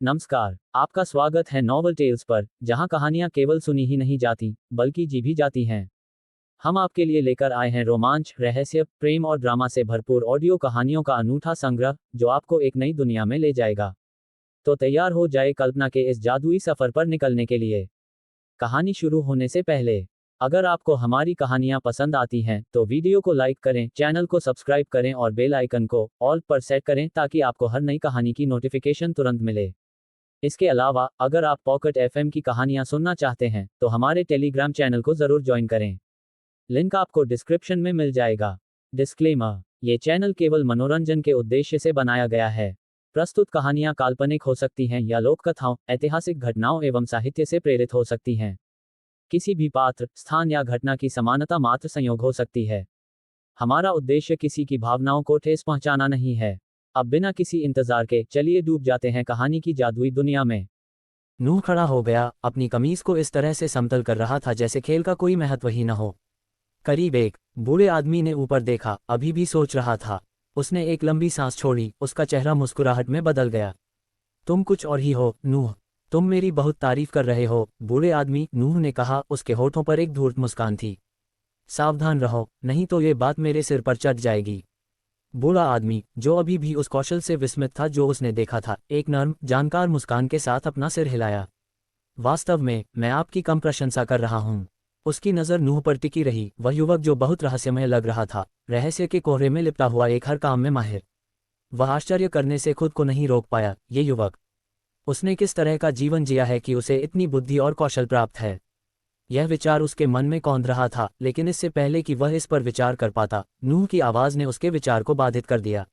नमस्कार, आपका स्वागत है नॉवल टेल्स पर, जहां कहानियां केवल सुनी ही नहीं जाती, बल्कि जी भी जाती हैं। हम आपके लिए लेकर आए हैं रोमांच, रहस्य, प्रेम और ड्रामा से भरपूर ऑडियो कहानियों का अनूठा संग्रह, जो आपको एक नई दुनिया में ले जाएगा। तो तैयार हो जाए कल्पना के इस जादुई सफर पर निकलने के लिए। कहानी शुरू होने से पहले, अगर आपको हमारी कहानियां पसंद आती हैं, तो वीडियो को लाइक करें, चैनल को सब्सक्राइब करें और बेल आइकन को ऑल पर सेट करें ताकि आपको हर नई कहानी की नोटिफिकेशन तुरंत मिले। इसके अलावा, अगर आप पॉकेट एफएम की कहानियां सुनना चाहते हैं, तो हमारे टेलीग्राम चैनल को जरूर ज्वाइन करें। लिंक आपको डिस्क्रिप्शन में मिल जाएगा। डिस्क्लेमर, ये चैनल केवल मनोरंजन के उद्देश्य से बनाया गया है। प्रस्तुत कहानियां काल्पनिक हो सकती हैं या लोककथाओं, ऐतिहासिक घटनाओं एवं साहित्य से प्रेरित हो सकती हैं। किसी भी पात्र, स्थान या घटना की समानता मात्र संयोग हो सकती है। हमारा उद्देश्य किसी की भावनाओं को ठेस पहुंचाना नहीं है। अब बिना किसी इंतजार के चलिए डूब जाते हैं कहानी की जादुई दुनिया में। नूह खड़ा हो गया, अपनी कमीज को इस तरह से समतल कर रहा था जैसे खेल का कोई महत्व ही न हो। करीब एक बूढ़े आदमी ने ऊपर देखा, अभी भी सोच रहा था। उसने एक लंबी सांस छोड़ी, उसका चेहरा मुस्कुराहट में बदल गया। तुम कुछ और ही हो, नूह। तुम मेरी बहुत तारीफ कर रहे हो, बूढ़े आदमी, नूह ने कहा। उसके होठों पर एक धूर्त मुस्कान थी। सावधान रहो, नहीं तो ये बात मेरे सिर पर चढ़ जाएगी। बूढ़ा आदमी, जो अभी भी उस कौशल से विस्मित था जो उसने देखा था, एक नर्म, जानकार मुस्कान के साथ अपना सिर हिलाया। वास्तव में, मैं आपकी कम प्रशंसा कर रहा हूँ। उसकी नज़र नूह पर टिकी रही, वह युवक जो बहुत रहस्यमय लग रहा था, रहस्य के कोहरे में लिपटा हुआ, एक हर काम में माहिर। वह आश्चर्य करने से खुद को नहीं रोक पाया। ये युवक, उसने किस तरह का जीवन जिया है कि उसे इतनी बुद्धि और कौशल प्राप्त है। यह विचार उसके मन में कौंध रहा था, लेकिन इससे पहले कि वह इस पर विचार कर पाता, नूह की आवाज़ ने उसके विचार को बाधित कर दिया।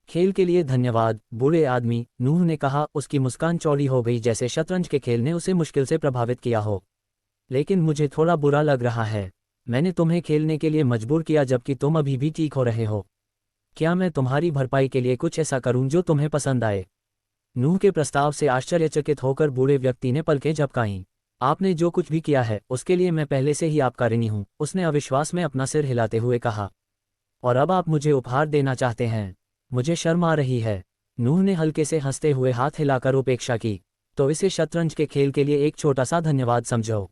खेल के लिए धन्यवाद, बूढ़े आदमी, नूह ने कहा। उसकी मुस्कान चौड़ी हो गई, जैसे शतरंज के खेल ने उसे मुश्किल से प्रभावित किया हो। लेकिन मुझे थोड़ा बुरा लग रहा है। मैंने तुम्हें खेलने के लिए मजबूर किया जबकि तुम अभी भी ठीक हो रहे हो। क्या मैं तुम्हारी भरपाई के लिए कुछ ऐसा करूं जो तुम्हें पसंद आए? नूह के प्रस्ताव से आश्चर्यचकित होकर बूढ़े व्यक्ति ने पलकें झपकाईं। आपने जो कुछ भी किया है, उसके लिए मैं पहले से ही आपका ऋणी हूं, उसने अविश्वास में अपना सिर हिलाते हुए कहा। और अब आप मुझे उपहार देना चाहते हैं? मुझे शर्म आ रही है। नूह ने हल्के से हंसते हुए हाथ हिलाकर उपेक्षा की। तो इसे शतरंज के खेल के लिए एक छोटा सा धन्यवाद समझो।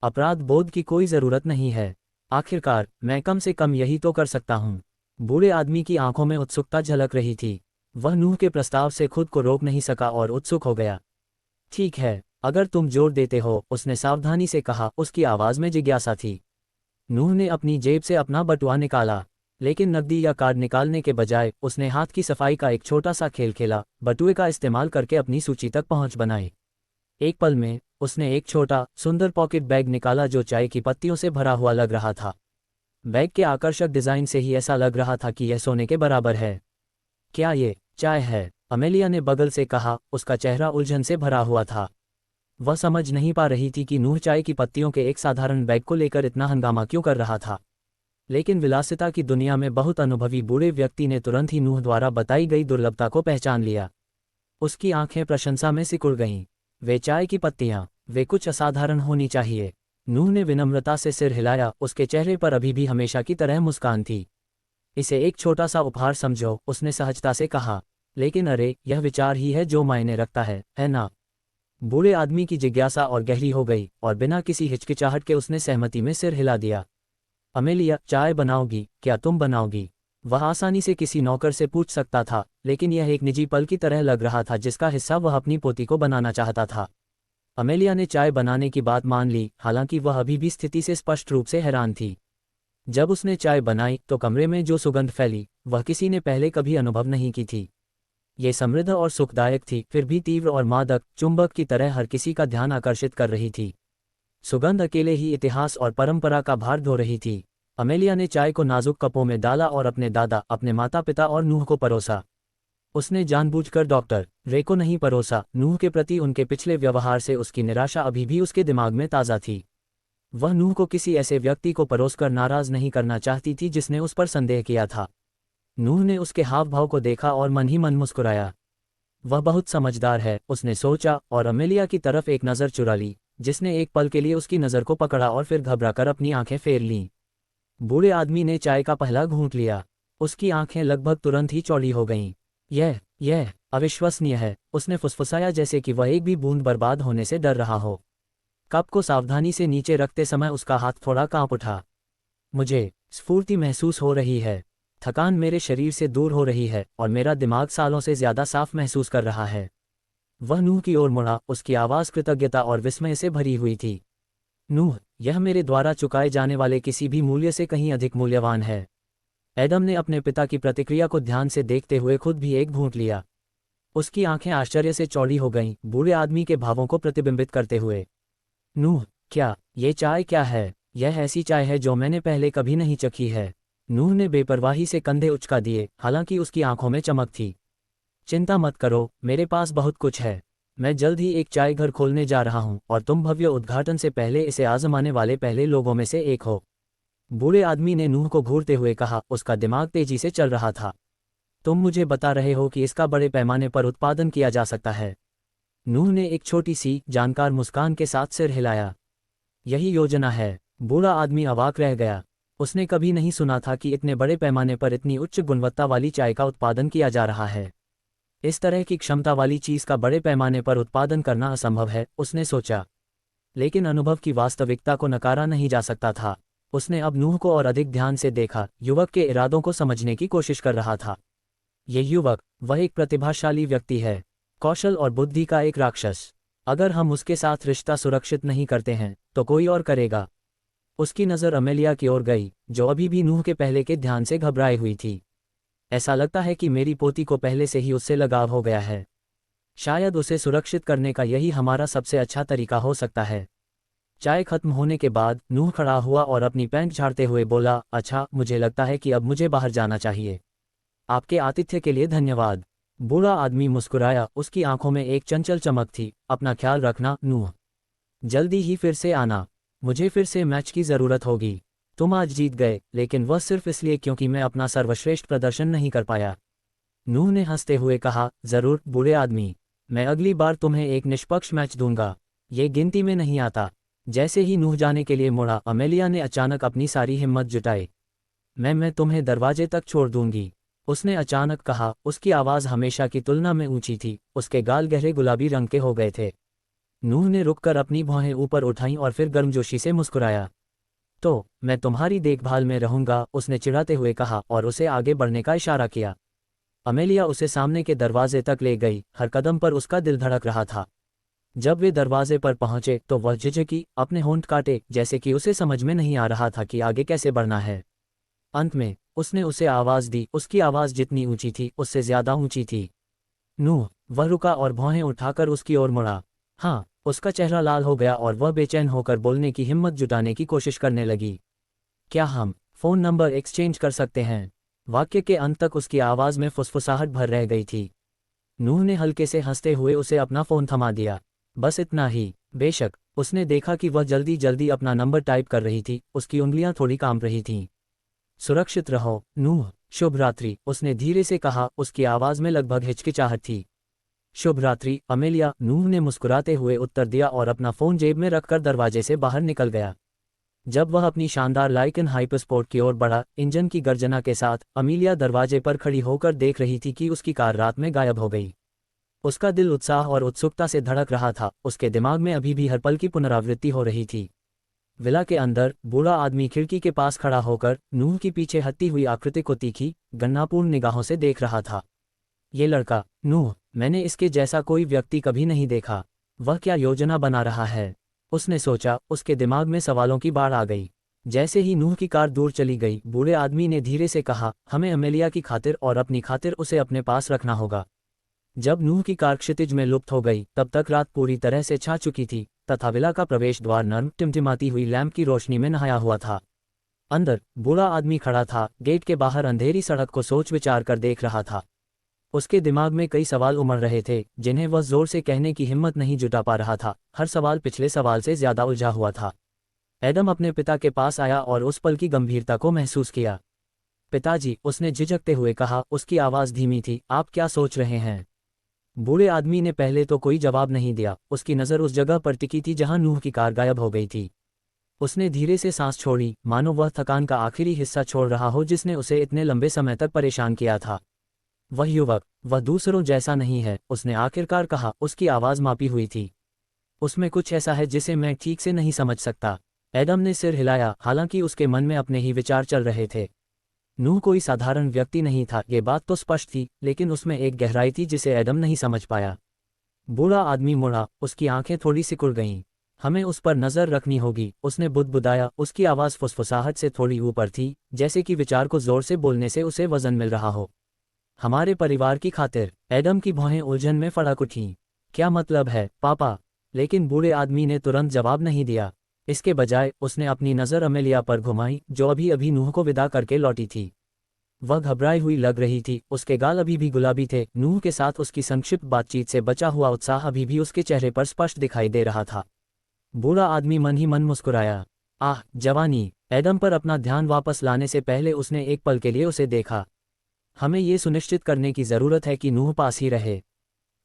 अपराध बोध की कोई ज़रूरत नहीं है। आखिरकार, मैं कम से कम यही तो कर सकता हूँ। बूढ़े आदमी की आंखों में उत्सुकता झलक रही थी। वह नूह के प्रस्ताव से खुद को रोक नहीं सका और उत्सुक हो गया। ठीक है, अगर तुम जोर देते हो, उसने सावधानी से कहा। उसकी आवाज़ में जिज्ञासा थी। नूह ने अपनी जेब से अपना बटुआ निकाला, लेकिन नकदी या कार्ड निकालने के बजाय उसने हाथ की सफाई का एक छोटा सा खेल खेला, बटुए का इस्तेमाल करके अपनी सूची तक पहुंच बनाई। एक पल में, उसने एक छोटा, सुंदर पॉकेट बैग निकाला जो चाय की पत्तियों से भरा हुआ लग रहा था। बैग के आकर्षक डिज़ाइन से ही ऐसा लग रहा था कि यह सोने के बराबर है। क्या ये चाय है? अमेलिया ने बगल से कहा, उसका चेहरा उलझन से भरा हुआ था। वह समझ नहीं पा रही थी कि नूह चाय की पत्तियों के एक साधारण बैग को लेकर इतना हंगामा क्यों कर रहा था। लेकिन विलासिता की दुनिया में बहुत अनुभवी बूढ़े व्यक्ति ने तुरंत ही नूह द्वारा बताई गई दुर्लभता को पहचान लिया। उसकी आंखें प्रशंसा में सिकुड़ गईं। वे चाय की पत्तियां, वे कुछ असाधारण होनी चाहिए। नूह ने विनम्रता से सिर हिलाया, उसके चेहरे पर अभी भी हमेशा की तरह मुस्कान थी। इसे एक छोटा सा उपहार समझो, उसने सहजता से कहा। लेकिन अरे, यह विचार ही है जो मायने रखता है ना? बूढ़े आदमी की जिज्ञासा और गहरी हो गई, और बिना किसी हिचकिचाहट के उसने सहमति में सिर हिला दिया। अमेलिया, चाय बनाओगी? क्या तुम बनाओगी? वह आसानी से किसी नौकर से पूछ सकता था, लेकिन यह एक निजी पल की तरह लग रहा था जिसका हिस्सा वह अपनी पोती को बनाना चाहता था। अमेलिया ने चाय बनाने की बात मान ली, हालांकि वह अभी भी स्थिति से स्पष्ट रूप से हैरान थी। जब उसने चाय बनाई तो कमरे में जो सुगंध फैली, वह किसी ने पहले कभी अनुभव नहीं की थी। ये समृद्ध और सुखदायक थी, फिर भी तीव्र और मादक, चुंबक की तरह हर किसी का ध्यान आकर्षित कर रही थी। सुगंध अकेले ही इतिहास और परंपरा का भार ढो रही थी। अमेलिया ने चाय को नाजुक कपों में डाला और अपने दादा, अपने माता पिता और नूह को परोसा। उसने जानबूझकर डॉक्टर रे को नहीं परोसा। नूह के प्रति उनके पिछले व्यवहार से उसकी निराशा अभी भी उसके दिमाग में ताज़ा थी। वह नूह को किसी ऐसे व्यक्ति को परोसकर नाराज नहीं करना चाहती थी जिसने उस पर संदेह किया था। नूह ने उसके हाव भाव को देखा और मन ही मन मुस्कुराया। वह बहुत समझदार है, उसने सोचा, और अमेलिया की तरफ एक नज़र चुरा ली, जिसने एक पल के लिए उसकी नज़र को पकड़ा और फिर घबराकर अपनी आंखें फेर लीं। बूढ़े आदमी ने चाय का पहला घूंट लिया। उसकी आंखें लगभग तुरंत ही चौड़ी हो गईं। यह अविश्वसनीय है, उसने फुसफुसाया जैसे कि वह एक भी बूंद बर्बाद होने से डर रहा हो। कप को सावधानी से नीचे रखते समय उसका हाथ थोड़ा कांप उठा। मुझे स्फूर्ति महसूस हो रही है, थकान मेरे शरीर से दूर हो रही है और मेरा दिमाग सालों से ज्यादा साफ महसूस कर रहा है। वह नूह की ओर मुड़ा, उसकी आवाज़ कृतज्ञता और विस्मय से भरी हुई थी। नूह, यह मेरे द्वारा चुकाए जाने वाले किसी भी मूल्य से कहीं अधिक मूल्यवान है। एडम ने अपने पिता की प्रतिक्रिया को ध्यान से देखते हुए खुद भी एक घूंट लिया। उसकी आंखें आश्चर्य से चौड़ी हो गईं, बूढ़े आदमी के भावों को प्रतिबिंबित करते हुए। नूह, क्या ये चाय क्या है? यह ऐसी चाय है जो मैंने पहले कभी नहीं चखी है। नूह ने बेपरवाही से कंधे उचका दिए, हालांकि उसकी आंखों में चमक थी। चिंता मत करो, मेरे पास बहुत कुछ है। मैं जल्द ही एक चाय घर खोलने जा रहा हूं और तुम भव्य उद्घाटन से पहले इसे आजमाने वाले पहले लोगों में से एक हो। बूढ़े आदमी ने नूह को घूरते हुए कहा, उसका दिमाग तेजी से चल रहा था। तुम मुझे बता रहे हो कि इसका बड़े पैमाने पर उत्पादन किया जा सकता है? नूह ने एक छोटी सी जानकार मुस्कान के साथ सिर हिलाया। यही योजना है। बूढ़ा आदमी अवाक रह गया। उसने कभी नहीं सुना था कि इतने बड़े पैमाने पर इतनी उच्च गुणवत्ता वाली चाय का उत्पादन किया जा रहा है। इस तरह की क्षमता वाली चीज का बड़े पैमाने पर उत्पादन करना असंभव है, उसने सोचा। लेकिन अनुभव की वास्तविकता को नकारा नहीं जा सकता था। उसने अब नूह को और अधिक ध्यान से देखा, युवक के इरादों को समझने की कोशिश कर रहा था। ये युवक, वह एक प्रतिभाशाली व्यक्ति है, कौशल और बुद्धि का एक राक्षस। अगर हम उसके साथ रिश्ता सुरक्षित नहीं करते हैं तो कोई और करेगा। उसकी नज़र अमेलिया की ओर गई, जो अभी भी नूह के पहले के ध्यान से घबराई हुई थी। ऐसा लगता है कि मेरी पोती को पहले से ही उससे लगाव हो गया है। शायद उसे सुरक्षित करने का यही हमारा सबसे अच्छा तरीका हो सकता है। चाय खत्म होने के बाद नूह खड़ा हुआ और अपनी पैंट झाड़ते हुए बोला, अच्छा, मुझे लगता है कि अब मुझे बाहर जाना चाहिए। आपके आतिथ्य के लिए धन्यवाद। बूढ़ा आदमी मुस्कुराया, उसकी आंखों में एक चंचल चमक थी। अपना ख्याल रखना, नूह। जल्दी ही फिर से आना। मुझे फिर से मैच की ज़रूरत होगी। तुम आज जीत गए, लेकिन वह सिर्फ इसलिए क्योंकि मैं अपना सर्वश्रेष्ठ प्रदर्शन नहीं कर पाया। नूह ने हंसते हुए कहा, ज़रूर बूढ़े आदमी, मैं अगली बार तुम्हें एक निष्पक्ष मैच दूंगा। ये गिनती में नहीं आता। जैसे ही नूह जाने के लिए मुड़ा, अमेलिया ने अचानक अपनी सारी हिम्मत जुटाई। मैं तुम्हें दरवाजे तक छोड़ दूंगी, उसने अचानक कहा। उसकी आवाज़ हमेशा की तुलना में ऊंची थी, उसके गाल गहरे गुलाबी रंग के हो गए थे। नूह ने रुककर अपनी भौहें ऊपर उठाईं और फिर गर्मजोशी से मुस्कुराया। तो मैं तुम्हारी देखभाल में रहूंगा, उसने चिढ़ाते हुए कहा और उसे आगे बढ़ने का इशारा किया। अमेलिया उसे सामने के दरवाजे तक ले गई, हर कदम पर उसका दिल धड़क रहा था। जब वे दरवाजे पर पहुंचे तो वह झिझकी, अपने होंठ काटे, जैसे कि उसे समझ में नहीं आ रहा था कि आगे कैसे बढ़ना है। अंत में उसने उसे आवाज़ दी, उसकी आवाज़ जितनी ऊंची थी उससे ज्यादा ऊंची थी। नूह। वह रुका और भौहें उठाकर उसकी ओर मुड़ा। हाँ, उसका चेहरा लाल हो गया और वह बेचैन होकर बोलने की हिम्मत जुटाने की कोशिश करने लगी। क्या हम फ़ोन नंबर एक्सचेंज कर सकते हैं? वाक्य के अंत तक उसकी आवाज़ में फुसफुसाहट भर रह गई थी। नूह ने हल्के से हंसते हुए उसे अपना फ़ोन थमा दिया। बस इतना ही। बेशक, उसने देखा कि वह जल्दी जल्दी अपना नंबर टाइप कर रही थी, उसकी उंगलियां थोड़ी कांप रही थीं। सुरक्षित रहो, नूह। शुभ रात्रि, उसने धीरे से कहा, उसकी आवाज़ में लगभग हिचकिचाहट थी। शुभ रात्रि, अमेलिया, नूह ने मुस्कुराते हुए उत्तर दिया और अपना फ़ोन जेब में रखकर दरवाजे से बाहर निकल गया। जब वह अपनी शानदार लाइकन हाइपरस्पोर्ट की ओर बढ़ा, इंजन की गर्जना के साथ, अमेलिया दरवाजे पर खड़ी होकर देख रही थी कि उसकी कार रात में गायब हो गई। उसका दिल उत्साह और उत्सुकता से धड़क रहा था, उसके दिमाग में अभी भी हर पल की पुनरावृत्ति हो रही थी। विला के अंदर बूढ़ा आदमी खिड़की के पास खड़ा होकर नूह की पीछे हटती हुई आकृति को तीखी, गणनापूर्ण निगाहों से देख रहा था। ये लड़का, नूह, मैंने इसके जैसा कोई व्यक्ति कभी नहीं देखा। वह क्या योजना बना रहा है? उसने सोचा। उसके दिमाग में सवालों की बाढ़ आ गई। जैसे ही नूह की कार दूर चली गई, बूढ़े आदमी ने धीरे से कहा, हमें अमेलिया की खातिर और अपनी खातिर उसे अपने पास रखना होगा। जब नूह की कार क्षितिज में लुप्त हो गई, तब तक रात पूरी तरह से छा चुकी थी, तथा विला का प्रवेश द्वार नर्म टिमटिमाती हुई लैंप की रोशनी में नहाया हुआ था। अंदर बूढ़ा आदमी खड़ा था, गेट के बाहर अंधेरी सड़क को सोच विचार कर देख रहा था। उसके दिमाग में कई सवाल उमड़ रहे थे, जिन्हें वह जोर से कहने की हिम्मत नहीं जुटा पा रहा था। हर सवाल पिछले सवाल से ज्यादा उलझा हुआ था। एडम अपने पिता के पास आया और उस पल की गंभीरता को महसूस किया। पिताजी, उसने झिझकते हुए कहा, उसकी आवाज़ धीमी थी, आप क्या सोच रहे हैं? बूढ़े आदमी ने पहले तो कोई जवाब नहीं दिया। उसकी नज़र उस जगह पर टिकी थी जहां नूह की कार गायब हो गई थी। उसने धीरे से सांस छोड़ी, मानो वह थकान का आखिरी हिस्सा छोड़ रहा हो जिसने उसे इतने लंबे समय तक परेशान किया था। वह युवक, वह दूसरों जैसा नहीं है, उसने आखिरकार कहा, उसकी आवाज़ मापी हुई थी। उसमें कुछ ऐसा है जिसे मैं ठीक से नहीं समझ सकता। एडम ने सिर हिलाया, हालांकि उसके मन में अपने ही विचार चल रहे थे। नूह कोई साधारण व्यक्ति नहीं था, ये बात तो स्पष्ट थी, लेकिन उसमें एक गहराई थी जिसे एडम नहीं समझ पाया। बूढ़ा आदमी मुड़ा, उसकी आंखें थोड़ी सिकुड़ गईं। हमें उस पर नज़र रखनी होगी, उसने बुदबुदाया, उसकी आवाज़ फुसफुसाहट से थोड़ी ऊपर थी, जैसे कि विचार को जोर से बोलने से उसे वजन मिल रहा हो। हमारे परिवार की खातिर। एडम की भौहें उलझन में फड़क उठीं। क्या मतलब है, पापा? लेकिन बूढ़े आदमी ने तुरंत जवाब नहीं दिया। इसके बजाय उसने अपनी नज़र अमेलिया पर घुमाई, जो अभी अभी नूह को विदा करके लौटी थी। वह घबराई हुई लग रही थी, उसके गाल अभी भी गुलाबी थे, नूह के साथ उसकी संक्षिप्त बातचीत से बचा हुआ उत्साह अभी भी उसके चेहरे पर स्पष्ट दिखाई दे रहा था। बूढ़ा आदमी मन ही मन मुस्कुराया। आह, जवानी! एडम पर अपना ध्यान वापस लाने से पहले उसने एक पल के लिए उसे देखा। हमें ये सुनिश्चित करने की ज़रूरत है कि नूह पास ही रहे।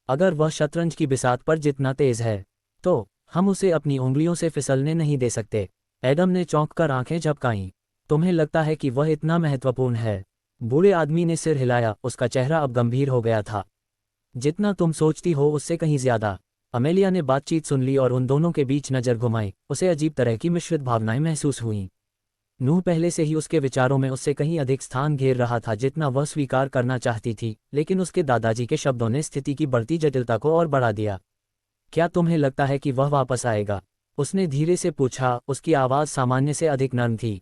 अगर वह शतरंज की बिसात पर जितना तेज है, तो हम उसे अपनी उंगलियों से फिसलने नहीं दे सकते। एडम ने चौंक कर आंखें झपकाईं। तुम्हें लगता है कि वह इतना महत्वपूर्ण है? बूढ़े आदमी ने सिर हिलाया, उसका चेहरा अब गंभीर हो गया था। जितना तुम सोचती हो उससे कहीं ज्यादा। अमेलिया ने बातचीत सुन ली और उन दोनों के बीच नज़र घुमाई। उसे अजीब तरह की मिश्रित भावनाएं महसूस हुईं। नूह पहले से ही उसके विचारों में उससे कहीं अधिक स्थान घेर रहा था जितना वह स्वीकार करना चाहती थी, लेकिन उसके दादाजी के शब्दों ने स्थिति की बढ़ती जटिलता को और बढ़ा दिया। क्या तुम्हें लगता है कि वह वापस आएगा? उसने धीरे से पूछा, उसकी आवाज़ सामान्य से अधिक नर्म थी।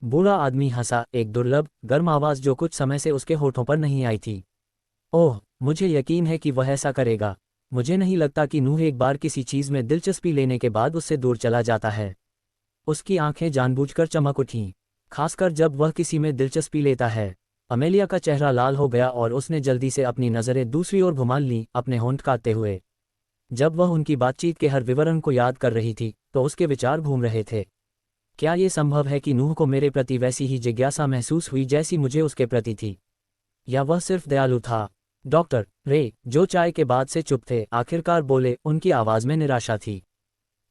बूढ़ा आदमी हंसा, एक दुर्लभ, गर्म आवाज़ जो कुछ समय से उसके होठों पर नहीं आई थी। ओह, मुझे यकीन है कि वह ऐसा करेगा। मुझे नहीं लगता कि नूह एक बार किसी चीज़ में दिलचस्पी लेने के बाद उससे दूर चला जाता है। उसकी आंखें जानबूझकर चमक उठीं, खासकर जब वह किसी में दिलचस्पी लेता है। अमेलिया का चेहरा लाल हो गया और उसने जल्दी से अपनी नज़रें दूसरी ओर घुमा लीं, अपने होंठ काटते हुए। जब वह उनकी बातचीत के हर विवरण को याद कर रही थी, तो उसके विचार घूम रहे थे। क्या ये संभव है कि नूह को मेरे प्रति वैसी ही जिज्ञासा महसूस हुई जैसी मुझे उसके प्रति थी? या वह सिर्फ दयालु था? डॉक्टर रे, जो चाय के बाद से चुप थे, आखिरकार बोले, उनकी आवाज़ में निराशा थी।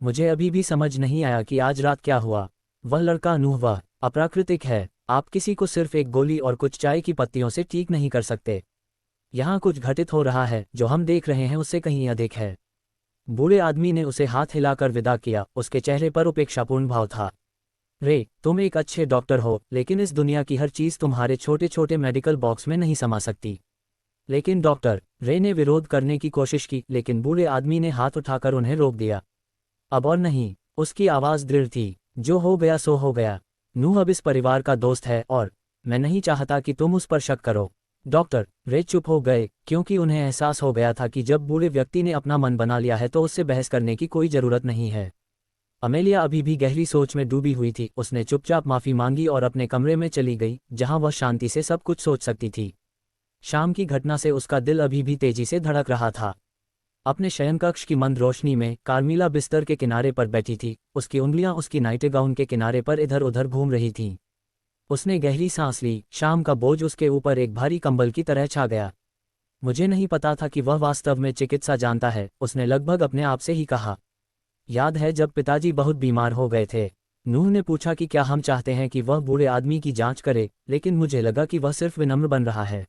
मुझे अभी भी समझ नहीं आया कि आज रात क्या हुआ। वह लड़का नूह, वह अप्राकृतिक है। आप किसी को सिर्फ एक गोली और कुछ चाय की पत्तियों से ठीक नहीं कर सकते। यहाँ कुछ घटित हो रहा है, जो हम देख रहे हैं उससे कहीं अधिक है। बूढ़े आदमी ने उसे हाथ हिलाकर विदा किया, उसके चेहरे पर उपेक्षापूर्ण भाव था। रे, तुम एक अच्छे डॉक्टर हो, लेकिन इस दुनिया की हर चीज़ तुम्हारे छोटे छोटे मेडिकल बॉक्स में नहीं समा सकती। लेकिन डॉक्टर, रे ने विरोध करने की कोशिश की, लेकिन बूढ़े आदमी ने हाथ उठाकर उन्हें रोक दिया। अब और नहीं। उसकी आवाज़ दृढ़ थी। जो हो गया सो हो गया। नूह अब इस परिवार का दोस्त है और मैं नहीं चाहता कि तुम उस पर शक करो। डॉक्टर रे चुप हो गए, क्योंकि उन्हें एहसास हो गया था कि जब बूढ़े व्यक्ति ने अपना मन बना लिया है तो उससे बहस करने की कोई ज़रूरत नहीं है। अमेलिया अभी भी गहरी सोच में डूबी हुई थी। उसने चुपचाप माफ़ी मांगी और अपने कमरे में चली गई, जहां वह शांति से सब कुछ सोच सकती थी। शाम की घटना से उसका दिल अभी भी तेजी से धड़क रहा था। अपने शयनकक्ष की मंद रोशनी में कार्मिला बिस्तर के किनारे पर बैठी थी, उसकी उंगलियां उसकी नाइटगाउन के किनारे पर इधर उधर घूम रही थीं। उसने गहरी सांस ली, शाम का बोझ उसके ऊपर एक भारी कंबल की तरह छा गया। मुझे नहीं पता था कि वह वास्तव में चिकित्सा जानता है, उसने लगभग अपने आप से ही कहा। याद है जब पिताजी बहुत बीमार हो गए थे? नूह ने पूछा कि क्या हम चाहते हैं कि वह बूढ़े आदमी की जांच करे, लेकिन मुझे लगा कि वह सिर्फ विनम्र बन रहा है।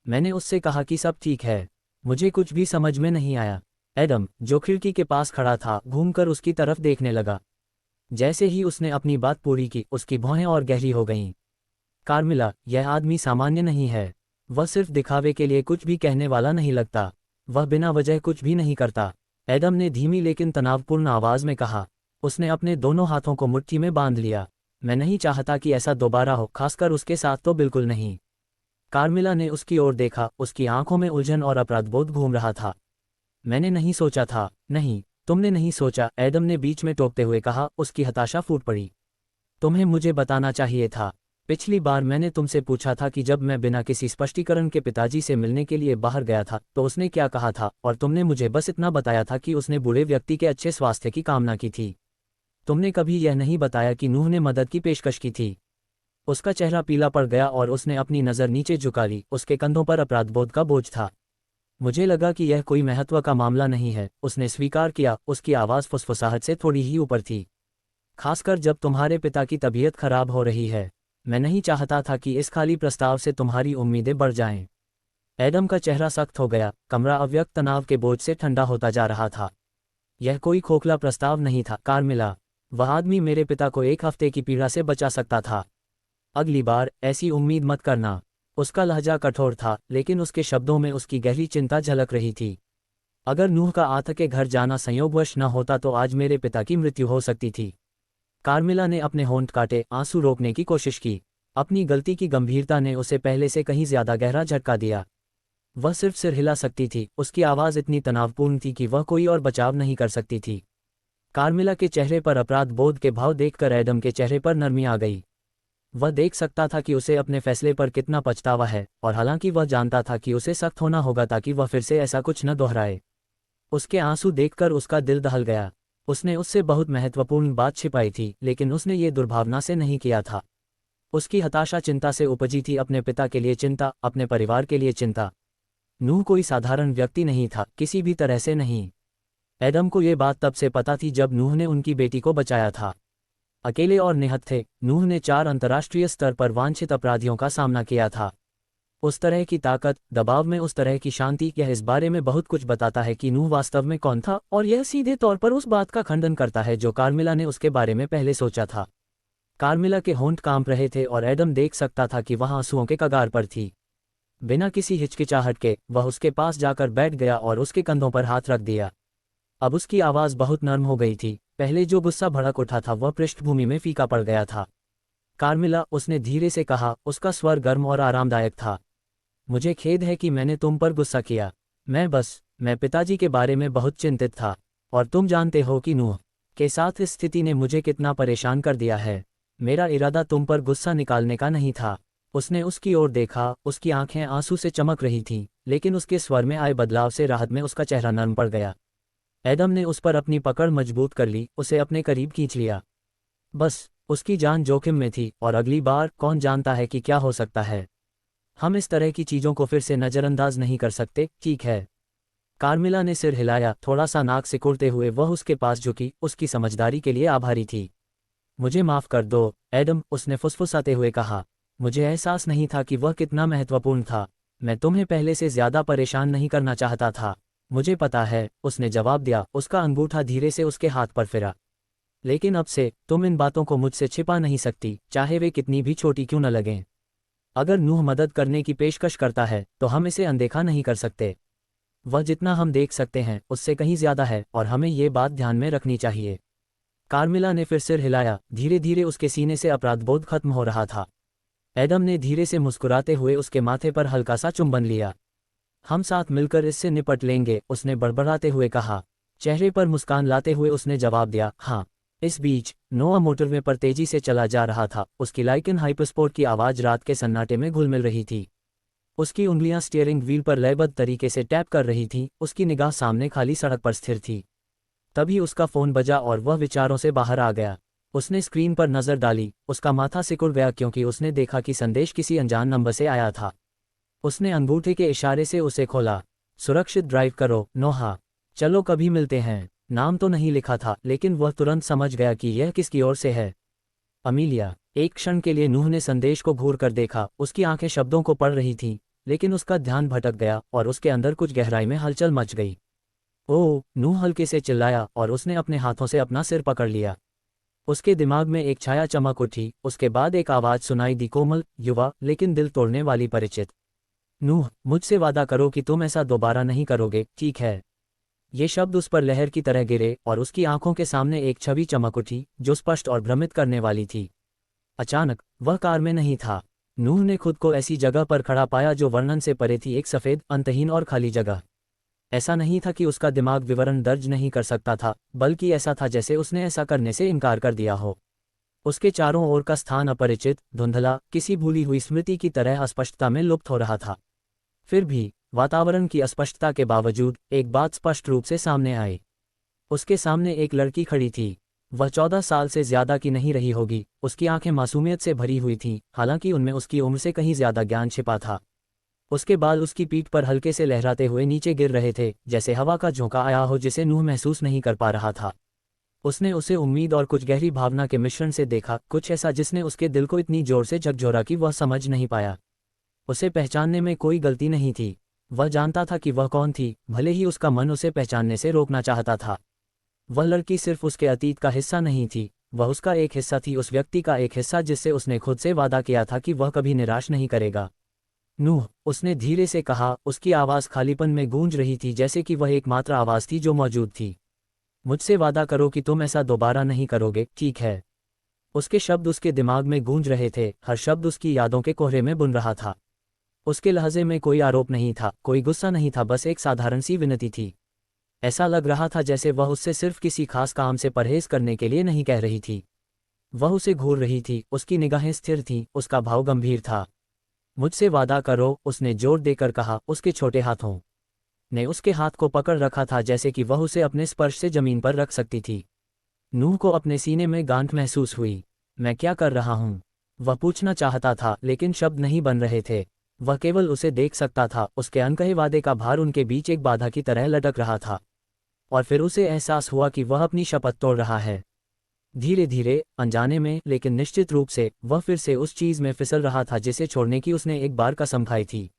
मैंने उससे कहा कि सब ठीक है। मुझे कुछ भी समझ में नहीं आया। एडम, जो खिड़की के पास खड़ा था, घूमकर उसकी तरफ देखने लगा। जैसे ही उसने अपनी बात पूरी की, उसकी भौहें और गहरी हो गईं। कार्मिला, यह आदमी सामान्य नहीं है। वह सिर्फ दिखावे के लिए कुछ भी कहने वाला नहीं लगता। वह बिना वजह कुछ भी नहीं करता। एडम ने धीमी लेकिन तनावपूर्ण आवाज़ में कहा। उसने अपने दोनों हाथों को मुट्ठी में बांध लिया। मैं नहीं चाहता कि ऐसा दोबारा हो, खासकर उसके साथ तो बिल्कुल नहीं। कार्मिला ने उसकी ओर देखा, उसकी आंखों में उलझन और अपराधबोध घूम रहा था। मैंने नहीं सोचा था। नहीं, तुमने नहीं सोचा, एडम ने बीच में टोकते हुए कहा। उसकी हताशा फूट पड़ी। तुम्हें मुझे बताना चाहिए था। पिछली बार मैंने तुमसे पूछा था कि जब मैं बिना किसी स्पष्टीकरण के पिताजी से मिलने के लिए बाहर गया था तो उसने क्या कहा था, और तुमने मुझे बस इतना बताया था कि उसने बूढ़े व्यक्ति के अच्छे स्वास्थ्य की कामना की थी। तुमने कभी यह नहीं बताया कि नूह ने मदद की पेशकश की थी। उसका चेहरा पीला पड़ गया और उसने अपनी नज़र नीचे झुका ली। उसके कंधों पर अपराधबोध का बोझ था। मुझे लगा कि यह कोई महत्व का मामला नहीं है, उसने स्वीकार किया। उसकी आवाज़ फुसफुसाहट से थोड़ी ही ऊपर थी। खासकर जब तुम्हारे पिता की तबीयत खराब हो रही है। मैं नहीं चाहता था कि इस खाली प्रस्ताव से तुम्हारी उम्मीदें बढ़ जाएं। एडम का चेहरा सख्त हो गया, कमरा अव्यक्त तनाव के बोझ से ठंडा होता जा रहा था। यह कोई खोखला प्रस्ताव नहीं था, कार्मिला। वह आदमी मेरे पिता को 1 हफ्ते की पीड़ा से बचा सकता था। अगली बार ऐसी उम्मीद मत करना। उसका लहजा कठोर था, लेकिन उसके शब्दों में उसकी गहरी चिंता झलक रही थी। अगर नूह का आत के घर जाना संयोगवश न होता तो आज मेरे पिता की मृत्यु हो सकती थी। कार्मिला ने अपने होंठ काटे, आंसू रोकने की कोशिश की। अपनी गलती की गंभीरता ने उसे पहले से कहीं ज्यादा गहरा झटका दिया। वह सिर्फ सिर हिला सकती थी, उसकी आवाज़ इतनी तनावपूर्ण थी कि वह कोई और बचाव नहीं कर सकती थी। कार्मिला के चेहरे पर अपराध बोध के भाव देखकर एडम के चेहरे पर नरमी आ गई। वह देख सकता था कि उसे अपने फैसले पर कितना पछतावा है, और हालांकि वह जानता था कि उसे सख्त होना होगा ताकि वह फिर से ऐसा कुछ न दोहराए। उसके आंसू देखकर उसका दिल दहल गया। उसने उससे बहुत महत्वपूर्ण बात छिपाई थी, लेकिन उसने ये दुर्भावना से नहीं किया था। उसकी हताशा चिंता से उपजी थी, अपने पिता के लिए चिंता, अपने परिवार के लिए चिंता। नूह कोई साधारण व्यक्ति नहीं था, किसी भी तरह से नहीं। एडम को ये बात तब से पता थी जब नूह ने उनकी बेटी को बचाया था। अकेले और निहत थे, नूह ने 4 अंतर्राष्ट्रीय स्तर पर वांछित अपराधियों का सामना किया था। उस तरह की ताकत, दबाव में उस तरह की शांति, यह इस बारे में बहुत कुछ बताता है कि नूह वास्तव में कौन था, और यह सीधे तौर पर उस बात का खंडन करता है जो कार्मिला ने उसके बारे में पहले सोचा था। कार्मिला के होंठ कांप रहे थे और एडम देख सकता था कि वह आंसुओं के कगार पर थी। बिना किसी हिचकिचाहट के वह उसके पास जाकर बैठ गया और उसके कंधों पर हाथ रख दिया। अब उसकी आवाज़ बहुत नर्म हो गई थी, पहले जो गुस्सा भड़क उठा था वह पृष्ठभूमि में फीका पड़ गया था। कार्मिला, उसने धीरे से कहा, उसका स्वर गर्म और आरामदायक था। मुझे खेद है कि मैंने तुम पर गुस्सा किया। मैं पिताजी के बारे में बहुत चिंतित था, और तुम जानते हो कि नूह के साथ इस स्थिति ने मुझे कितना परेशान कर दिया है। मेरा इरादा तुम पर गुस्सा निकालने का नहीं था। उसने उसकी ओर देखा, उसकी आंखें आंसू से चमक रही थीं, लेकिन उसके स्वर में आए बदलाव से राहत में उसका चेहरा नरम पड़ गया। एडम ने उस पर अपनी पकड़ मजबूत कर ली, उसे अपने करीब खींच लिया। बस, उसकी जान जोखिम में थी, और अगली बार कौन जानता है कि क्या हो सकता है। हम इस तरह की चीज़ों को फिर से नज़रअंदाज नहीं कर सकते, ठीक है? कार्मिला ने सिर हिलाया, थोड़ा सा नाक सिकुड़ते हुए वह उसके पास झुकी, उसकी समझदारी के लिए आभारी थी। मुझे माफ़ कर दो, एडम, उसने फुसफुसाते हुए कहा। मुझे एहसास नहीं था कि वह कितना महत्वपूर्ण था। मैं तुम्हें पहले से ज़्यादा परेशान नहीं करना चाहता था। मुझे पता है, उसने जवाब दिया, उसका अंगूठा धीरे से उसके हाथ पर फिरा। लेकिन अब से तुम इन बातों को मुझसे छिपा नहीं सकती, चाहे वे कितनी भी छोटी क्यों न लगें। अगर नूह मदद करने की पेशकश करता है तो हम इसे अनदेखा नहीं कर सकते। वह जितना हम देख सकते हैं उससे कहीं ज़्यादा है, और हमें ये बात ध्यान में रखनी चाहिए। कार्मिला ने फिर सिर हिलाया, धीरे धीरे उसके सीने से अपराधबोध खत्म हो रहा था। एडम ने धीरे से मुस्कुराते हुए उसके माथे पर हल्का सा चुंबन लिया। हम साथ मिलकर इससे निपट लेंगे, उसने बड़बड़ाते हुए कहा। चेहरे पर मुस्कान लाते हुए उसने जवाब दिया, हाँ। इस बीच नोआ मोटरवे पर तेजी से चला जा रहा था, उसकी लाइकन हाइपरस्पोर्ट की आवाज़ रात के सन्नाटे में घुल मिल रही थी। उसकी उंगलियां स्टीयरिंग व्हील पर लयबद्ध तरीके से टैप कर रही थीं, उसकी निगाह सामने खाली सड़क पर स्थिर थी। तभी उसका फ़ोन बजा और वह विचारों से बाहर आ गया। उसने स्क्रीन पर नज़र डाली, उसका माथा सिकुड़ गया क्योंकि उसने देखा कि संदेश किसी अनजान नंबर से आया था। उसने अंगूठे के इशारे से उसे खोला। सुरक्षित ड्राइव करो, नोहा। चलो कभी मिलते हैं। नाम तो नहीं लिखा था, लेकिन वह तुरंत समझ गया कि यह किसकी ओर से है। अमीलिया। एक क्षण के लिए नूह ने संदेश को घूर कर देखा, उसकी आंखें शब्दों को पढ़ रही थीं, लेकिन उसका ध्यान भटक गया और उसके अंदर कुछ गहराई में हलचल मच गई। ओह, नूह हल्के से चिल्लाया और उसने अपने हाथों से अपना सिर पकड़ लिया। उसके दिमाग में एक छाया चमक उठी, उसके बाद एक आवाज़ सुनाई दी, कोमल, युवा, लेकिन दिल तोड़ने वाली, परिचित। नूह, मुझसे वादा करो कि तुम ऐसा दोबारा नहीं करोगे, ठीक है? ये शब्द उस पर लहर की तरह गिरे और उसकी आंखों के सामने एक छवि चमक उठी जो स्पष्ट और भ्रमित करने वाली थी। अचानक वह कार में नहीं था। नूह ने खुद को ऐसी जगह पर खड़ा पाया जो वर्णन से परे थी, एक सफ़ेद, अंतहीन और खाली जगह। ऐसा नहीं था कि उसका दिमाग विवरण दर्ज नहीं कर सकता था, बल्कि ऐसा था जैसे उसने ऐसा करने से इनकार कर दिया हो। उसके चारों ओर का स्थान अपरिचित, धुंधला, किसी भूली हुई स्मृति की तरह अस्पष्टता में लुप्त हो रहा था। फिर भी वातावरण की अस्पष्टता के बावजूद एक बात स्पष्ट रूप से सामने आई। उसके सामने एक लड़की खड़ी थी। वह 14 साल से ज्यादा की नहीं रही होगी। उसकी आंखें मासूमियत से भरी हुई थीं, हालांकि उनमें उसकी उम्र से कहीं ज्यादा ज्ञान छिपा था। उसके बाल उसकी पीठ पर हल्के से लहराते हुए नीचे गिर रहे थे, जैसे हवा का झोंका आया हो जिसे नूह महसूस नहीं कर पा रहा था। उसने उसे उम्मीद और कुछ गहरी भावना के मिश्रण से देखा, कुछ ऐसा जिसने उसके दिल को इतनी जोर से झकझोरा कि वह समझ नहीं पाया। उसे पहचानने में कोई गलती नहीं थी। वह जानता था कि वह कौन थी, भले ही उसका मन उसे पहचानने से रोकना चाहता था। वह लड़की सिर्फ उसके अतीत का हिस्सा नहीं थी, वह उसका एक हिस्सा थी, उस व्यक्ति का एक हिस्सा जिससे उसने खुद से वादा किया था कि वह कभी निराश नहीं करेगा। नूह, उसने धीरे से कहा, उसकी आवाज़ खालीपन में गूंज रही थी जैसे कि वह एकमात्र आवाज़ थी जो मौजूद थी। मुझसे वादा करो कि तुम ऐसा दोबारा नहीं करोगे, ठीक है? उसके शब्द उसके दिमाग में गूंज रहे थे, हर शब्द उसकी यादों के कोहरे में बुन रहा था। उसके लहजे में कोई आरोप नहीं था, कोई गुस्सा नहीं था, बस एक साधारण सी विनती थी। ऐसा लग रहा था जैसे वह उससे सिर्फ किसी खास काम से परहेज करने के लिए नहीं कह रही थी। वह उसे घूर रही थी, उसकी निगाहें स्थिर थीं, उसका भाव गंभीर था। मुझसे वादा करो, उसने जोर देकर कहा। उसके छोटे हाथों ने उसके हाथ को पकड़ रखा था जैसे कि वह उसे अपने स्पर्श से जमीन पर रख सकती थी। नूह को अपने सीने में गांठ महसूस हुई। मैं क्या कर रहा हूँ? वह पूछना चाहता था, लेकिन शब्द नहीं बन रहे थे। वह केवल उसे देख सकता था, उसके अनकहे वादे का भार उनके बीच एक बाधा की तरह लटक रहा था। और फिर उसे एहसास हुआ कि वह अपनी शपथ तोड़ रहा है। धीरे धीरे, अनजाने में, लेकिन निश्चित रूप से, वह फिर से उस चीज़ में फिसल रहा था जिसे छोड़ने की उसने एक बार कसम खाई थी।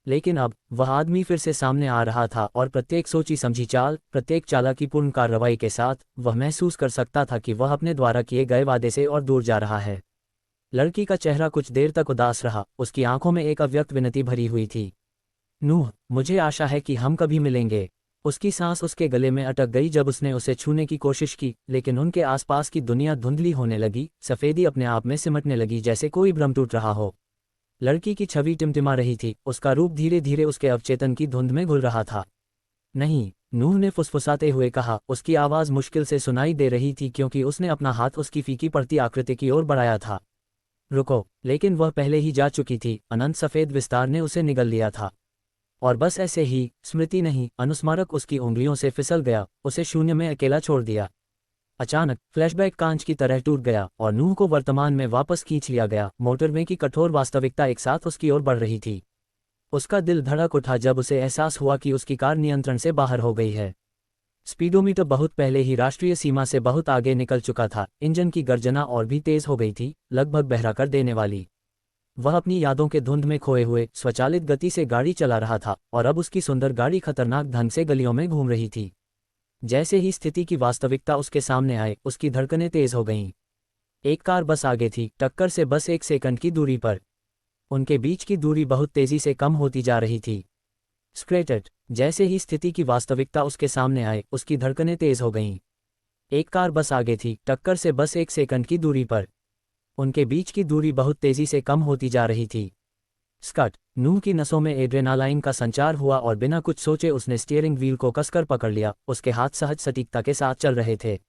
लेकिन अब वह आदमी फिर से सामने आ रहा था, और प्रत्येक सोची समझी चाल, प्रत्येक चालाकीपूर्ण कार्रवाई के साथ, वह महसूस कर सकता था कि वह अपने द्वारा किए गए वादे से और दूर जा रहा है। लड़की का चेहरा कुछ देर तक उदास रहा, उसकी आंखों में एक अव्यक्त विनती भरी हुई थी। नूह, मुझे आशा है कि हम कभी मिलेंगे। उसकी सांस उसके गले में अटक गई जब उसने उसे छूने की कोशिश की, लेकिन उनके आसपास की दुनिया धुंधली होने लगी, सफ़ेदी अपने आप में सिमटने लगी जैसे कोई भ्रम टूट रहा हो। लड़की की छवि टिमटिमा रही थी, उसका रूप धीरे धीरे उसके अवचेतन की धुंध में घुल रहा था। नहीं, नूह ने फुसफुसाते हुए कहा, उसकी आवाज़ मुश्किल से सुनाई दे रही थी क्योंकि उसने अपना हाथ उसकी फीकी पड़ती आकृति की ओर बढ़ाया था। रुको, लेकिन वह पहले ही जा चुकी थी, अनंत सफ़ेद विस्तार ने उसे निगल लिया था। और बस ऐसे ही, स्मृति नहीं, अनुस्मारक उसकी उंगलियों से फिसल गया, उसे शून्य में अकेला छोड़ दिया। अचानक फ्लैशबैक कांच की तरह टूट गया और नूह को वर्तमान में वापस खींच लिया गया। मोटरवे की कठोर वास्तविकता एक साथ उसकी ओर बढ़ रही थी। उसका दिल धड़क उठा जब उसे एहसास हुआ कि उसकी कार नियंत्रण से बाहर हो गई है। स्पीडोमीटर बहुत पहले ही राष्ट्रीय सीमा से बहुत आगे निकल चुका था, इंजन की गर्जना और भी तेज हो गई थी, लगभग बहरा कर देने वाली। वह अपनी यादों के धुंध में खोए हुए स्वचालित गति से गाड़ी चला रहा था, और अब उसकी सुंदर गाड़ी खतरनाक ढंग से गलियों में घूम रही थी। जैसे ही स्थिति की वास्तविकता उसके सामने आए, उसकी धड़कनें तेज हो गईं। एक कार बस आगे थी, टक्कर से बस 1 सेकंड की दूरी पर। उनके बीच की दूरी बहुत तेजी से कम होती जा रही थी। स्क्रेटेट, जैसे ही स्थिति की वास्तविकता उसके सामने आए, उसकी धड़कनें तेज हो गईं। एक कार बस आगे थी, टक्कर से बस 1 सेकंड की दूरी पर। उनके बीच की दूरी बहुत तेजी से कम होती जा रही थी। स्कट, नूह की नसों में एड्रेनालाइन का संचार हुआ और बिना कुछ सोचे उसने स्टीयरिंग व्हील को कसकर पकड़ लिया। उसके हाथ सहज सटीकता के साथ चल रहे थे।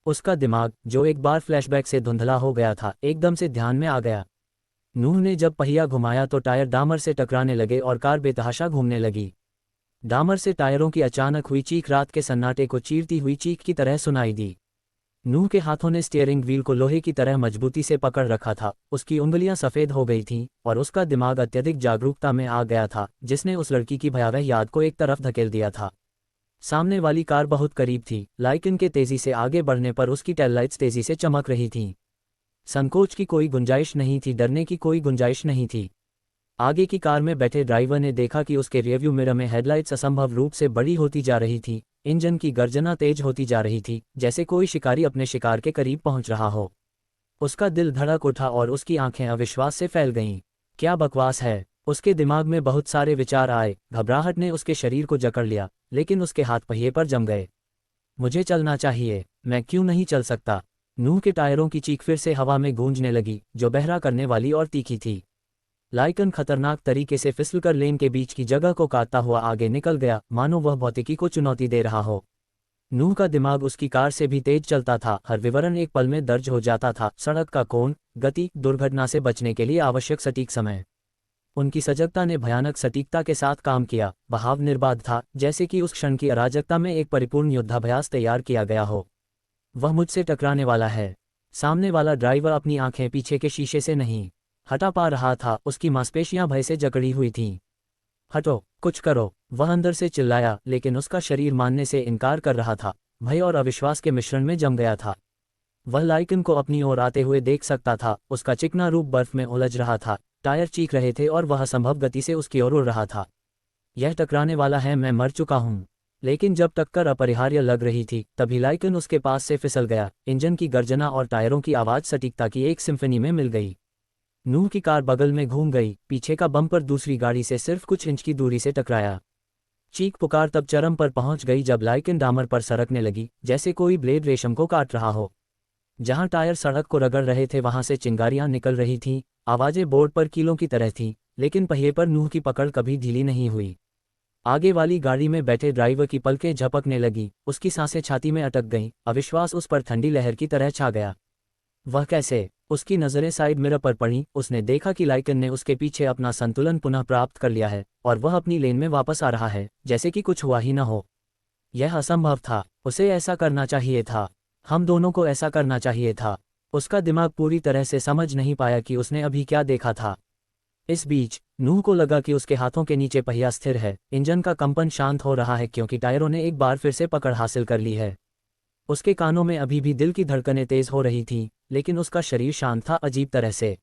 उसका दिमाग, जो एक बार फ्लैशबैक से धुंधला हो गया था, एकदम से ध्यान में आ गया। नूह ने जब पहिया घुमाया तो टायर डामर से टकराने लगे और कार बेतहाशा घूमने लगी। डामर से टायरों की अचानक हुई चीख रात के सन्नाटे को चीरती हुई चीख की तरह सुनाई दी। नूह के हाथों ने स्टीयरिंग व्हील को लोहे की तरह मजबूती से पकड़ रखा था, उसकी उंगलियां सफ़ेद हो गई थीं, और उसका दिमाग अत्यधिक जागरूकता में आ गया था, जिसने उस लड़की की भयावह याद को एक तरफ धकेल दिया था। सामने वाली कार बहुत करीब थी, लेकिन के तेज़ी से आगे बढ़ने पर उसकी टेललाइट्स तेज़ी से चमक रही थीं। संकोच की कोई गुंजाइश नहीं थी, डरने की कोई गुंजाइश नहीं थी। आगे की कार में बैठे ड्राइवर ने देखा कि उसके रियरव्यू मिरर में हेडलाइट्स असंभव रूप से बड़ी होती जा रही थी, इंजन की गर्जना तेज होती जा रही थी, जैसे कोई शिकारी अपने शिकार के करीब पहुंच रहा हो। उसका दिल धड़क उठा और उसकी आंखें अविश्वास से फैल गईं। क्या बकवास है? उसके दिमाग में बहुत सारे विचार आए, घबराहट ने उसके शरीर को जकड़ लिया, लेकिन उसके हाथ पहिए पर जम गए। मुझे चलना चाहिए, मैं क्यों नहीं चल सकता? नूह के टायरों की चीख फिर से हवा में गूंजने लगी, जो बहरा करने वाली और तीखी थी। लाइकन खतरनाक तरीके से फिसलकर लेन के बीच की जगह को काटता हुआ आगे निकल गया, मानो वह भौतिकी को चुनौती दे रहा हो। नूह का दिमाग उसकी कार से भी तेज चलता था, हर विवरण एक पल में दर्ज हो जाता था, सड़क का कोण, गति, दुर्घटना से बचने के लिए आवश्यक सटीक समय। उनकी सजगता ने भयानक सटीकता के साथ काम किया, बहाव निर्बाध था, जैसे कि उस क्षण की अराजकता में एक परिपूर्ण युद्धाभ्यास तैयार किया गया हो। वह मुझसे टकराने वाला है। सामने वाला ड्राइवर अपनी आंखें पीछे के शीशे से नहीं हटा पा रहा था, उसकी मांसपेशियां भय से जकड़ी हुई थीं। हटो, कुछ करो, वह अंदर से चिल्लाया, लेकिन उसका शरीर मानने से इनकार कर रहा था, भय और अविश्वास के मिश्रण में जम गया था। वह लाइकन को अपनी ओर आते हुए देख सकता था, उसका चिकना रूप बर्फ में उलझ रहा था, टायर चीख रहे थे और वह असंभव गति से उसकी ओर उड़ रहा था। यह टकराने वाला है, मैं मर चुका हूँ। लेकिन जब टक्कर अपरिहार्य लग रही थी तभी लाइकन उसके पास से फिसल गया। इंजन की गर्जना और टायरों की आवाज़ सटीकता की एक सिम्फनी में मिल गई। नूह की कार बगल में घूम गई, पीछे का बम्पर दूसरी गाड़ी से सिर्फ कुछ इंच की दूरी से टकराया। चीख पुकार तब चरम पर पहुंच गई जब लाइकन डामर पर सरकने लगी, जैसे कोई ब्लेड रेशम को काट रहा हो। जहां टायर सड़क को रगड़ रहे थे वहां से चिंगारियां निकल रही थीं, आवाजें बोर्ड पर कीलों की तरह थीं, लेकिन पहिए पर नूह की पकड़ कभी ढीली नहीं हुई। आगे वाली गाड़ी में बैठे ड्राइवर की पलकें झपकने लगी, उसकी सांसें छाती में अटक गईं, अविश्वास उस पर ठंडी लहर की तरह छा गया। वह कैसे? उसकी नज़रें साइड मिरर पर पड़ीं, उसने देखा कि लाइकन ने उसके पीछे अपना संतुलन पुनः प्राप्त कर लिया है और वह अपनी लेन में वापस आ रहा है, जैसे कि कुछ हुआ ही न हो। यह असंभव था, उसे ऐसा करना चाहिए था। हम दोनों को ऐसा करना चाहिए था। उसका दिमाग पूरी तरह से समझ नहीं पाया कि उसने अभी क्या देखा था। इस बीच नूह को लगा कि उसके हाथों के नीचे पहिया स्थिर है, इंजन का कंपन शांत हो रहा है क्योंकि टायरों ने एक बार फिर से पकड़ हासिल कर ली है। उसके कानों में अभी भी दिल की धड़कनें तेज हो रही थीं, लेकिन उसका शरीर शांत था अजीब तरह से।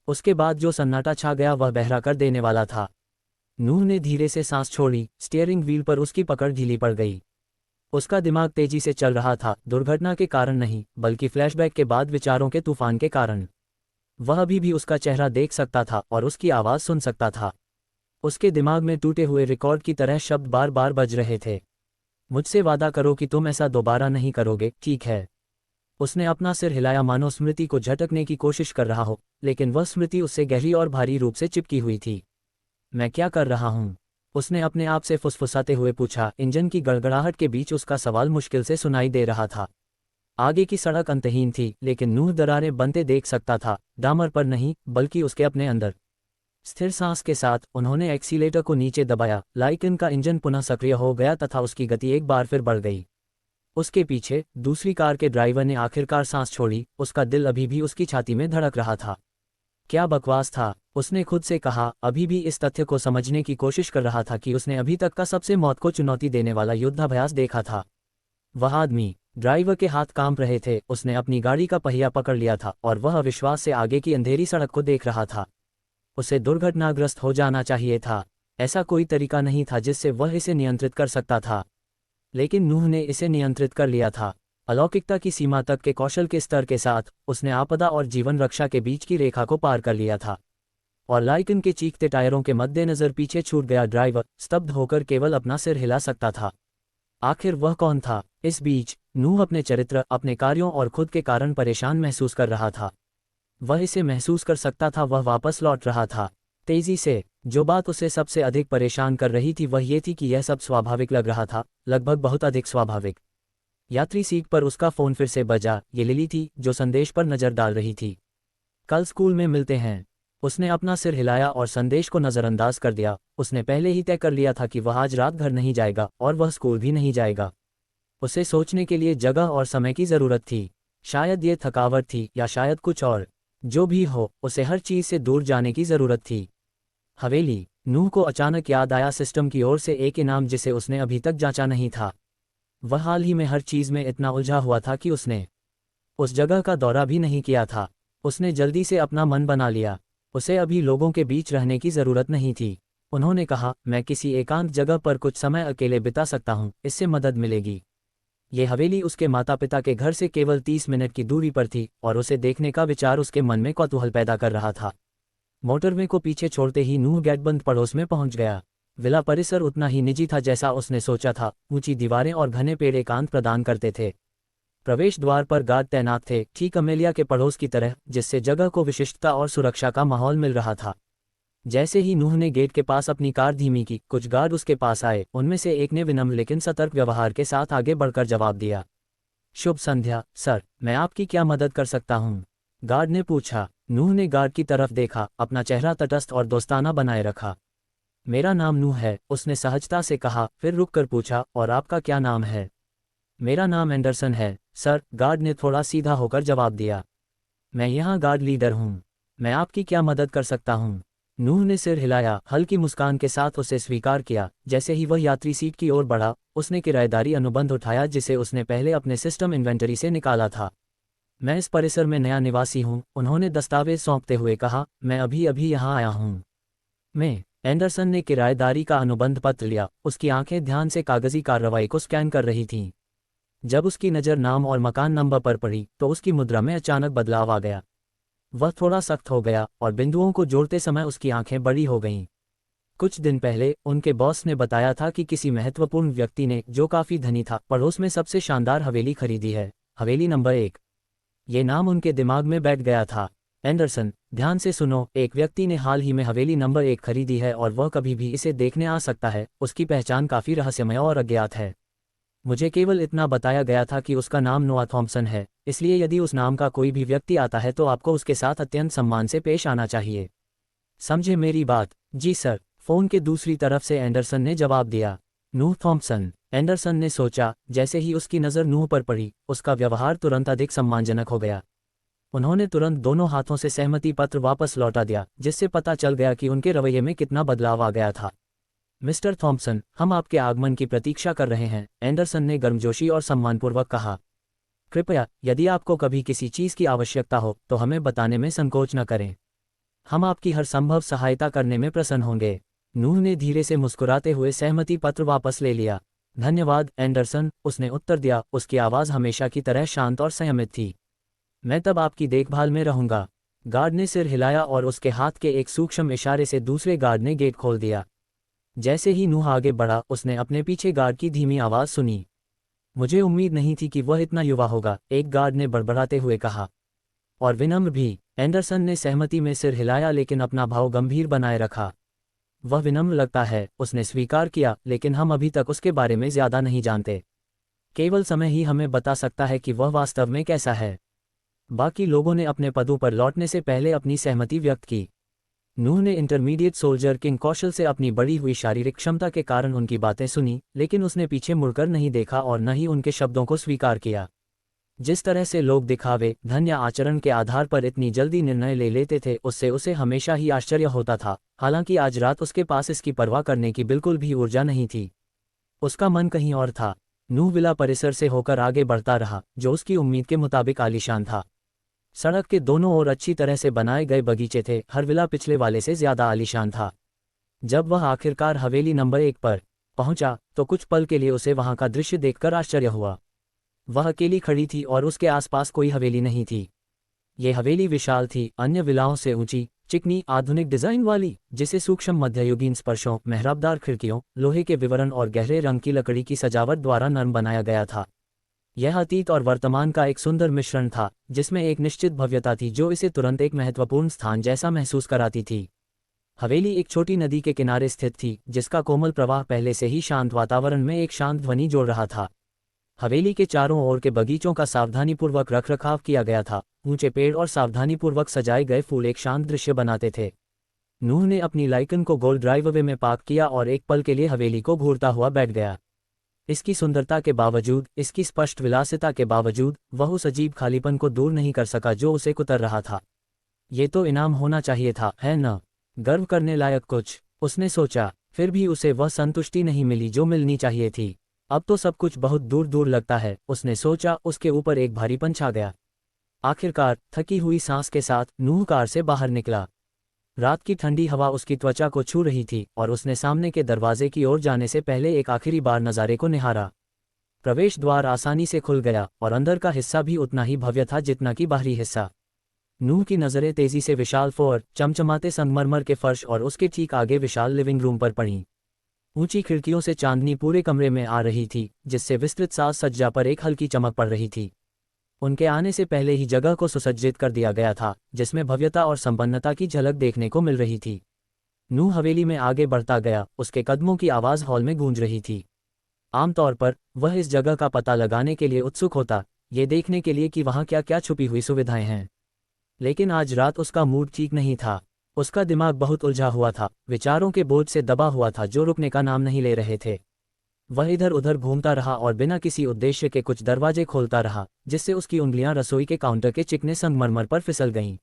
उसके बाद जो सन्नाटा छा गया वह बहरा कर देने वाला था। नूह ने धीरे से सांस छोड़ी, स्टीयरिंग व्हील पर उसकी पकड़ ढीली पड़ गई। उसका दिमाग तेजी से चल रहा था, दुर्घटना के कारण नहीं, बल्कि फ्लैशबैक के बाद विचारों के तूफान के कारण। वह अभी भी उसका चेहरा देख सकता था और उसकी आवाज़ सुन सकता था। उसके दिमाग में टूटे हुए रिकॉर्ड की तरह शब्द बार बार बज रहे थे। मुझसे वादा करो कि तुम ऐसा दोबारा नहीं करोगे, ठीक है? उसने अपना सिर हिलाया मानो स्मृति को झटकने की कोशिश कर रहा हो, लेकिन वह स्मृति उससे गहरी और भारी रूप से चिपकी हुई थी। मैं क्या कर रहा हूँ? उसने अपने आप से फुसफुसाते हुए पूछा। इंजन की गड़गड़ाहट के बीच उसका सवाल मुश्किल से सुनाई दे रहा था। आगे की सड़क अंतहीन थी, लेकिन नूह दरारें बनते देख सकता था, डामर पर नहीं बल्कि उसके अपने अंदर। स्थिर सांस के साथ उन्होंने एक्सीलेटर को नीचे दबाया, लाइकन का इंजन पुनः सक्रिय हो गया तथा उसकी गति एक बार फिर बढ़ गई। उसके पीछे दूसरी कार के ड्राइवर ने आखिरकार सांस छोड़ी, उसका दिल अभी भी उसकी छाती में धड़क रहा था। क्या बकवास था, उसने खुद से कहा, अभी भी इस तथ्य को समझने की कोशिश कर रहा था कि उसने अभी तक का सबसे मौत को चुनौती देने वाला युद्धाभ्यास देखा था। वह आदमी, ड्राइवर के हाथ कांप रहे थे, उसने अपनी गाड़ी का पहिया पकड़ लिया था और वह अविश्वास से आगे की अंधेरी सड़क को देख रहा था। उसे दुर्घटनाग्रस्त हो जाना चाहिए था। ऐसा कोई तरीका नहीं था जिससे वह इसे नियंत्रित कर सकता था, लेकिन नूह ने इसे नियंत्रित कर लिया था। अलौकिकता की सीमा तक के कौशल के स्तर के साथ उसने आपदा और जीवन रक्षा के बीच की रेखा को पार कर लिया था। और लाइकन के चीखते टायरों के मद्देनजर पीछे छूट गया ड्राइवर स्तब्ध होकर केवल अपना सिर हिला सकता था। आखिर वह कौन था? इस बीच नूह अपने चरित्र, अपने कार्यों और खुद के कारण परेशान महसूस कर रहा था। वह इसे महसूस कर सकता था, वह वापस लौट रहा था तेजी से। जो बात उसे सबसे अधिक परेशान कर रही थी वह ये थी कि यह सब स्वाभाविक लग रहा था, लगभग बहुत अधिक स्वाभाविक। यात्री सीट पर उसका फ़ोन फिर से बजा। ये लिली थी जो संदेश पर नज़र डाल रही थी। कल स्कूल में मिलते हैं। उसने अपना सिर हिलाया और संदेश को नज़रअंदाज कर दिया। उसने पहले ही तय कर लिया था कि वह आज रात घर नहीं जाएगा और वह स्कूल भी नहीं जाएगा। उसे सोचने के लिए जगह और समय की ज़रूरत थी। शायद ये थकावट थी या शायद कुछ और। जो भी हो, उसे हर चीज़ से दूर जाने की ज़रूरत थी। हवेली। नूह को अचानक याद आया सिस्टम की ओर से एक इनाम जिसे उसने अभी तक जांचा नहीं था। वह हाल ही में हर चीज़ में इतना उलझा हुआ था कि उसने उस जगह का दौरा भी नहीं किया था। उसने जल्दी से अपना मन बना लिया। उसे अभी लोगों के बीच रहने की ज़रूरत नहीं थी। उन्होंने कहा, मैं किसी एकांत जगह पर कुछ समय अकेले बिता सकता हूँ, इससे मदद मिलेगी। ये हवेली उसके माता पिता के घर से केवल 30 मिनट की दूरी पर थी और उसे देखने का विचार उसके मन में कौतूहल पैदा कर रहा था। मोटरवे को पीछे छोड़ते ही नूह गेटबंद पड़ोस में पहुंच गया। विला परिसर उतना ही निजी था जैसा उसने सोचा था। ऊंची दीवारें और घने पेड़ एकांत प्रदान करते थे। प्रवेश द्वार पर गार्ड तैनात थे, ठीक अमेलिया के पड़ोस की तरह, जिससे जगह को विशिष्टता और सुरक्षा का माहौल मिल रहा था। जैसे ही नूह ने गेट के पास अपनी कार धीमी की, कुछ गार्ड उसके पास आए। उनमें से एक ने विनम्र लेकिन सतर्क व्यवहार के साथ आगे बढ़कर जवाब दिया। शुभ संध्या सर, मैं आपकी क्या मदद कर सकता हूँ? गार्ड ने पूछा। नूह ने गार्ड की तरफ देखा, अपना चेहरा तटस्थ और दोस्ताना बनाए रखा। मेरा नाम नूह है, उसने सहजता से कहा, फिर रुककर पूछा, और आपका क्या नाम है? मेरा नाम एंडरसन है सर, गार्ड ने थोड़ा सीधा होकर जवाब दिया। मैं यहाँ गार्ड लीडर हूँ। मैं आपकी क्या मदद कर सकता हूँ? नूह ने सिर हिलाया, हल्की मुस्कान के साथ उसे स्वीकार किया। जैसे ही वह यात्री सीट की ओर बढ़ा, उसने किराएदारी अनुबंध उठाया जिसे उसने पहले अपने सिस्टम इन्वेंटरी से निकाला था। मैं इस परिसर में नया निवासी हूँ, उन्होंने दस्तावेज सौंपते हुए कहा। मैं अभी अभी यहाँ आया हूँ। मैं एंडरसन ने किराएदारी का अनुबंध पत्र लिया। उसकी आंखें ध्यान से कागजी कार्रवाई को स्कैन कर रही थीं। जब उसकी नज़र नाम और मकान नंबर पर पड़ी तो उसकी मुद्रा में अचानक बदलाव आ गया। वह थोड़ा सख्त हो गया और बिंदुओं को जोड़ते समय उसकी आंखें बड़ी हो गईं। कुछ दिन पहले उनके बॉस ने बताया था कि किसी महत्वपूर्ण व्यक्ति ने, जो काफ़ी धनी था, पड़ोस में सबसे शानदार हवेली खरीदी है, हवेली नंबर 1। ये नाम उनके दिमाग में बैठ गया था। एंडरसन, ध्यान से सुनो, एक व्यक्ति ने हाल ही में हवेली नंबर 1 खरीदी है और वह कभी भी इसे देखने आ सकता है। उसकी पहचान काफ़ी रहस्यमय और अज्ञात है। मुझे केवल इतना बताया गया था कि उसका नाम नोआ थॉम्पसन है, इसलिए यदि उस नाम का कोई भी व्यक्ति आता है तो आपको उसके साथ अत्यंत सम्मान से पेश आना चाहिए। समझे मेरी बात? जी सर, फ़ोन के दूसरी तरफ से एंडरसन ने जवाब दिया। नूह थॉम्पसन। एंडरसन ने सोचा। जैसे ही उसकी नज़र नूह पर पड़ी, उसका व्यवहार तुरंत अधिक सम्मानजनक हो गया। उन्होंने तुरंत दोनों हाथों से सहमति पत्र वापस लौटा दिया, जिससे पता चल गया कि उनके रवैये में कितना बदलाव आ गया था। मिस्टर थॉम्पसन, हम आपके आगमन की प्रतीक्षा कर रहे हैं, एंडरसन ने गर्मजोशी और सम्मानपूर्वक कहा। कृपया, यदि आपको कभी किसी चीज़ की आवश्यकता हो तो हमें बताने में संकोच न करें। हम आपकी हर संभव सहायता करने में प्रसन्न होंगे। नूह ने धीरे से मुस्कुराते हुए सहमति पत्र वापस ले लिया। धन्यवाद एंडरसन, उसने उत्तर दिया। उसकी आवाज़ हमेशा की तरह शांत और संयमित थी। मैं तब आपकी देखभाल में रहूंगा। गार्ड ने सिर हिलाया और उसके हाथ के एक सूक्ष्म इशारे से दूसरे गार्ड ने गेट खोल दिया। जैसे ही नूह आगे बढ़ा, उसने अपने पीछे गार्ड की धीमी आवाज़ सुनी। मुझे उम्मीद नहीं थी कि वह इतना युवा होगा, एक गार्ड ने बड़बड़ाते हुए कहा। और विनम्र भी। एंडरसन ने सहमति में सिर हिलाया लेकिन अपना भाव गंभीर बनाए रखा। वह विनम्र लगता है, उसने स्वीकार किया, लेकिन हम अभी तक उसके बारे में ज़्यादा नहीं जानते। केवल समय ही हमें बता सकता है कि वह वास्तव में कैसा है। बाकी लोगों ने अपने पदों पर लौटने से पहले अपनी सहमति व्यक्त की। नूह ने इंटरमीडिएट सोल्जर किंग कौशल से अपनी बढ़ी हुई शारीरिक क्षमता के कारण उनकी बातें सुनी, लेकिन उसने पीछे मुड़कर नहीं देखा और न ही उनके शब्दों को स्वीकार किया। जिस तरह से लोग दिखावे, धन या आचरण के आधार पर इतनी जल्दी निर्णय ले लेते थे, उससे उसे हमेशा ही आश्चर्य होता था। हालांकि आज रात उसके पास इसकी परवाह करने की बिल्कुल भी ऊर्जा नहीं थी। उसका मन कहीं और था। नूह विला परिसर से होकर आगे बढ़ता रहा, जो उसकी उम्मीद के मुताबिक आलीशान था। सड़क के दोनों ओर अच्छी तरह से बनाए गए बगीचे थे। हर विला पिछले वाले से ज्यादा आलीशान था। जब वह आखिरकार हवेली नंबर 1 पर पहुंचा तो कुछ पल के लिए उसे वहां का दृश्य देखकर आश्चर्य हुआ। वह अकेली खड़ी थी और उसके आसपास कोई हवेली नहीं थी। ये हवेली विशाल थी, अन्य विलाओं से ऊंची, चिकनी, आधुनिक डिजाइन वाली, जिसे सूक्ष्म मध्ययुगीन स्पर्शों, मेहराबदार खिड़कियों, लोहे के विवरण और गहरे रंग की लकड़ी की सजावट द्वारा नर्म बनाया गया था। यह अतीत और वर्तमान का एक सुंदर मिश्रण था, जिसमें एक निश्चित भव्यता थी जो इसे तुरंत एक महत्वपूर्ण स्थान जैसा महसूस कराती थी। हवेली एक छोटी नदी के किनारे स्थित थी, जिसका कोमल प्रवाह पहले से ही शांत वातावरण में एक शांत ध्वनि जोड़ रहा था। हवेली के चारों ओर के बगीचों का सावधानीपूर्वक रखरखाव किया गया था। ऊंचे पेड़ और सावधानीपूर्वक सजाए गए फूल एक शांत दृश्य बनाते थे। नूह ने अपनी लाइकन को गोल ड्राइववे में पार्क किया और एक पल के लिए हवेली को घूरता हुआ बैठ गया। इसकी सुंदरता के बावजूद, इसकी स्पष्ट विलासिता के बावजूद, वह उस अजीब खालीपन को दूर नहीं कर सका जो उसे कुतर रहा था। ये तो इनाम होना चाहिए था, है न? गर्व करने लायक कुछ, उसने सोचा। फिर भी उसे वह संतुष्टि नहीं मिली जो मिलनी चाहिए थी। अब तो सब कुछ बहुत दूर दूर लगता है, उसने सोचा। उसके ऊपर एक भारीपन छा गया। आखिरकार, थकी हुई सांस के साथ, नूह कार से बाहर निकला। रात की ठंडी हवा उसकी त्वचा को छू रही थी और उसने सामने के दरवाजे की ओर जाने से पहले एक आखिरी बार नज़ारे को निहारा। प्रवेश द्वार आसानी से खुल गया और अंदर का हिस्सा भी उतना ही भव्य था जितना कि बाहरी हिस्सा। नूह की नज़रें तेजी से विशाल फ्लोर, चमचमाते संगमरमर के फर्श और उसके ठीक आगे विशाल लिविंग रूम पर पड़ीं। ऊंची खिड़कियों से चांदनी पूरे कमरे में आ रही थी, जिससे विस्तृत साज सज्जा पर एक हल्की चमक पड़ रही थी। उनके आने से पहले ही जगह को सुसज्जित कर दिया गया था, जिसमें भव्यता और संपन्नता की झलक देखने को मिल रही थी। नूह हवेली में आगे बढ़ता गया, उसके कदमों की आवाज़ हॉल में गूंज रही थी। आमतौर पर वह इस जगह का पता लगाने के लिए उत्सुक होता, ये देखने के लिए कि वहाँ क्या क्या छुपी हुई सुविधाएं हैं। लेकिन आज रात उसका मूड ठीक नहीं था। उसका दिमाग बहुत उलझा हुआ था, विचारों के बोझ से दबा हुआ था जो रुकने का नाम नहीं ले रहे थे। वह इधर उधर घूमता रहा और बिना किसी उद्देश्य के कुछ दरवाजे खोलता रहा, जिससे उसकी उंगलियां रसोई के काउंटर के चिकने संगमरमर पर फिसल गईं।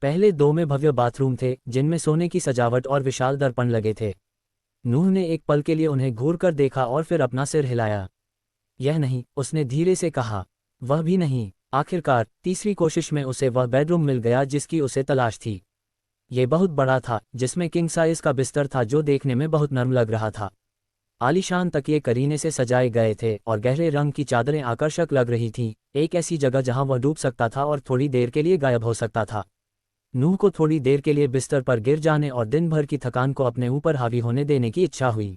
पहले दो में भव्य बाथरूम थे, जिनमें सोने की सजावट और विशाल दर्पण लगे थे। नूह ने एक पल के लिए उन्हें घूरकर देखा और फिर अपना सिर हिलाया। यह नहीं, उसने धीरे से कहा। वह भी नहीं। आखिरकार, तीसरी कोशिश में उसे वह बेडरूम मिल गया जिसकी उसे तलाश थी। ये बहुत बड़ा था, जिसमें किंग साइज का बिस्तर था जो देखने में बहुत नर्म लग रहा था। आलीशान तकिए करीने से सजाए गए थे और गहरे रंग की चादरें आकर्षक लग रही थीं, एक ऐसी जगह जहां वह डूब सकता था और थोड़ी देर के लिए गायब हो सकता था। नूह को थोड़ी देर के लिए बिस्तर पर गिर जाने और दिन भर की थकान को अपने ऊपर हावी होने देने की इच्छा हुई।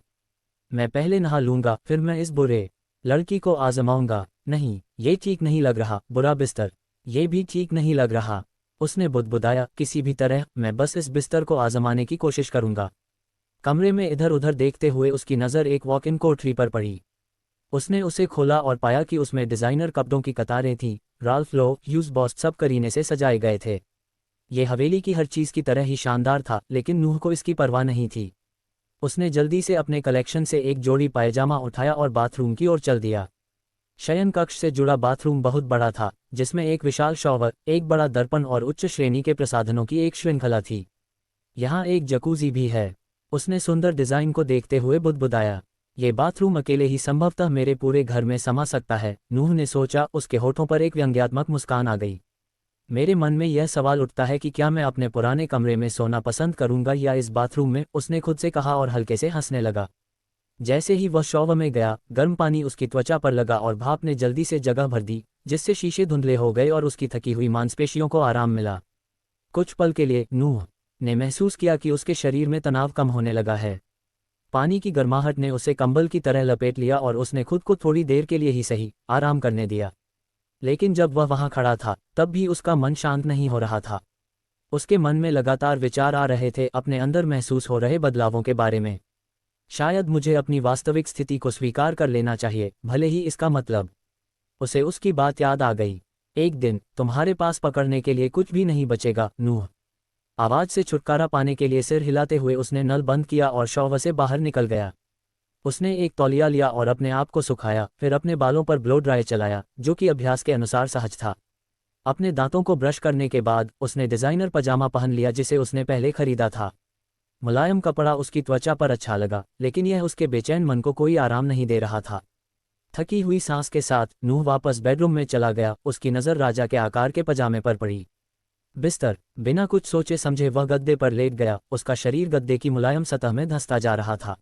मैं पहले नहा लूंगा, फिर मैं इस बुरे लड़की को आजमाऊंगा। नहीं, ये ठीक नहीं लग रहा। बुरा बिस्तर, ये भी ठीक नहीं लग रहा। उसने बुदबुदाया, किसी भी तरह मैं बस इस बिस्तर को आजमाने की कोशिश करूंगा। कमरे में इधर उधर देखते हुए उसकी नज़र एक वॉक इन कोठरी पर पड़ी। उसने उसे खोला और पाया कि उसमें डिज़ाइनर कपड़ों की कतारें थीं। राल्फ लॉ, ह्यूज बॉस, सब करीने से सजाए गए थे। ये हवेली की हर चीज़ की तरह ही शानदार था, लेकिन नूह को इसकी परवाह नहीं थी। उसने जल्दी से अपने कलेक्शन से एक जोड़ी पायजामा उठाया और बाथरूम की ओर चल दिया। शयन कक्ष से जुड़ा बाथरूम बहुत बड़ा था, जिसमें एक विशाल शॉवर, एक बड़ा दर्पण और उच्च श्रेणी के प्रसाधनों की एक श्रृंखला थी। यहाँ एक जकूज़ी भी है, उसने सुंदर डिज़ाइन को देखते हुए बुदबुदाया। ये बाथरूम अकेले ही संभवतः मेरे पूरे घर में समा सकता है, नूह ने सोचा। उसके होठों पर एक व्यंग्यात्मक मुस्कान आ गई। मेरे मन में यह सवाल उठता है कि क्या मैं अपने पुराने कमरे में सोना पसंद करूंगा या इस बाथरूम में, उसने खुद से कहा और हल्के से हंसने लगा। जैसे ही वह शॉवर में गया, गर्म पानी उसकी त्वचा पर लगा और भाप ने जल्दी से जगह भर दी, जिससे शीशे धुंधले हो गए और उसकी थकी हुई मांसपेशियों को आराम मिला। कुछ पल के लिए नूह ने महसूस किया कि उसके शरीर में तनाव कम होने लगा है। पानी की गर्माहट ने उसे कंबल की तरह लपेट लिया और उसने खुद को थोड़ी देर के लिए ही सही आराम करने दिया। लेकिन जब वह वहां खड़ा था, तब भी उसका मन शांत नहीं हो रहा था। उसके मन में लगातार विचार आ रहे थे, अपने अंदर महसूस हो रहे बदलावों के बारे में। शायद मुझे अपनी वास्तविक स्थिति को स्वीकार कर लेना चाहिए, भले ही इसका मतलब। उसे उसकी बात याद आ गई। एक दिन तुम्हारे पास पकड़ने के लिए कुछ भी नहीं बचेगा, नूह। आवाज से छुटकारा पाने के लिए सिर हिलाते हुए उसने नल बंद किया और शॉवर से बाहर निकल गया। उसने एक तौलिया लिया और अपने आप को सुखाया, फिर अपने बालों पर ब्लो ड्राई चलाया, जो कि अभ्यास के अनुसार सहज था। अपने दांतों को ब्रश करने के बाद उसने डिज़ाइनर पजामा पहन लिया जिसे उसने पहले खरीदा था। मुलायम कपड़ा उसकी त्वचा पर अच्छा लगा, लेकिन यह उसके बेचैन मन को कोई आराम नहीं दे रहा था। थकी हुई सांस के साथ नूह वापस बेडरूम में चला गया। उसकी नज़र राजा के आकार के पजामे पर पड़ी। बिस्तर, बिना कुछ सोचे समझे वह गद्दे पर लेट गया। उसका शरीर गद्दे की मुलायम सतह में धंसता जा रहा था।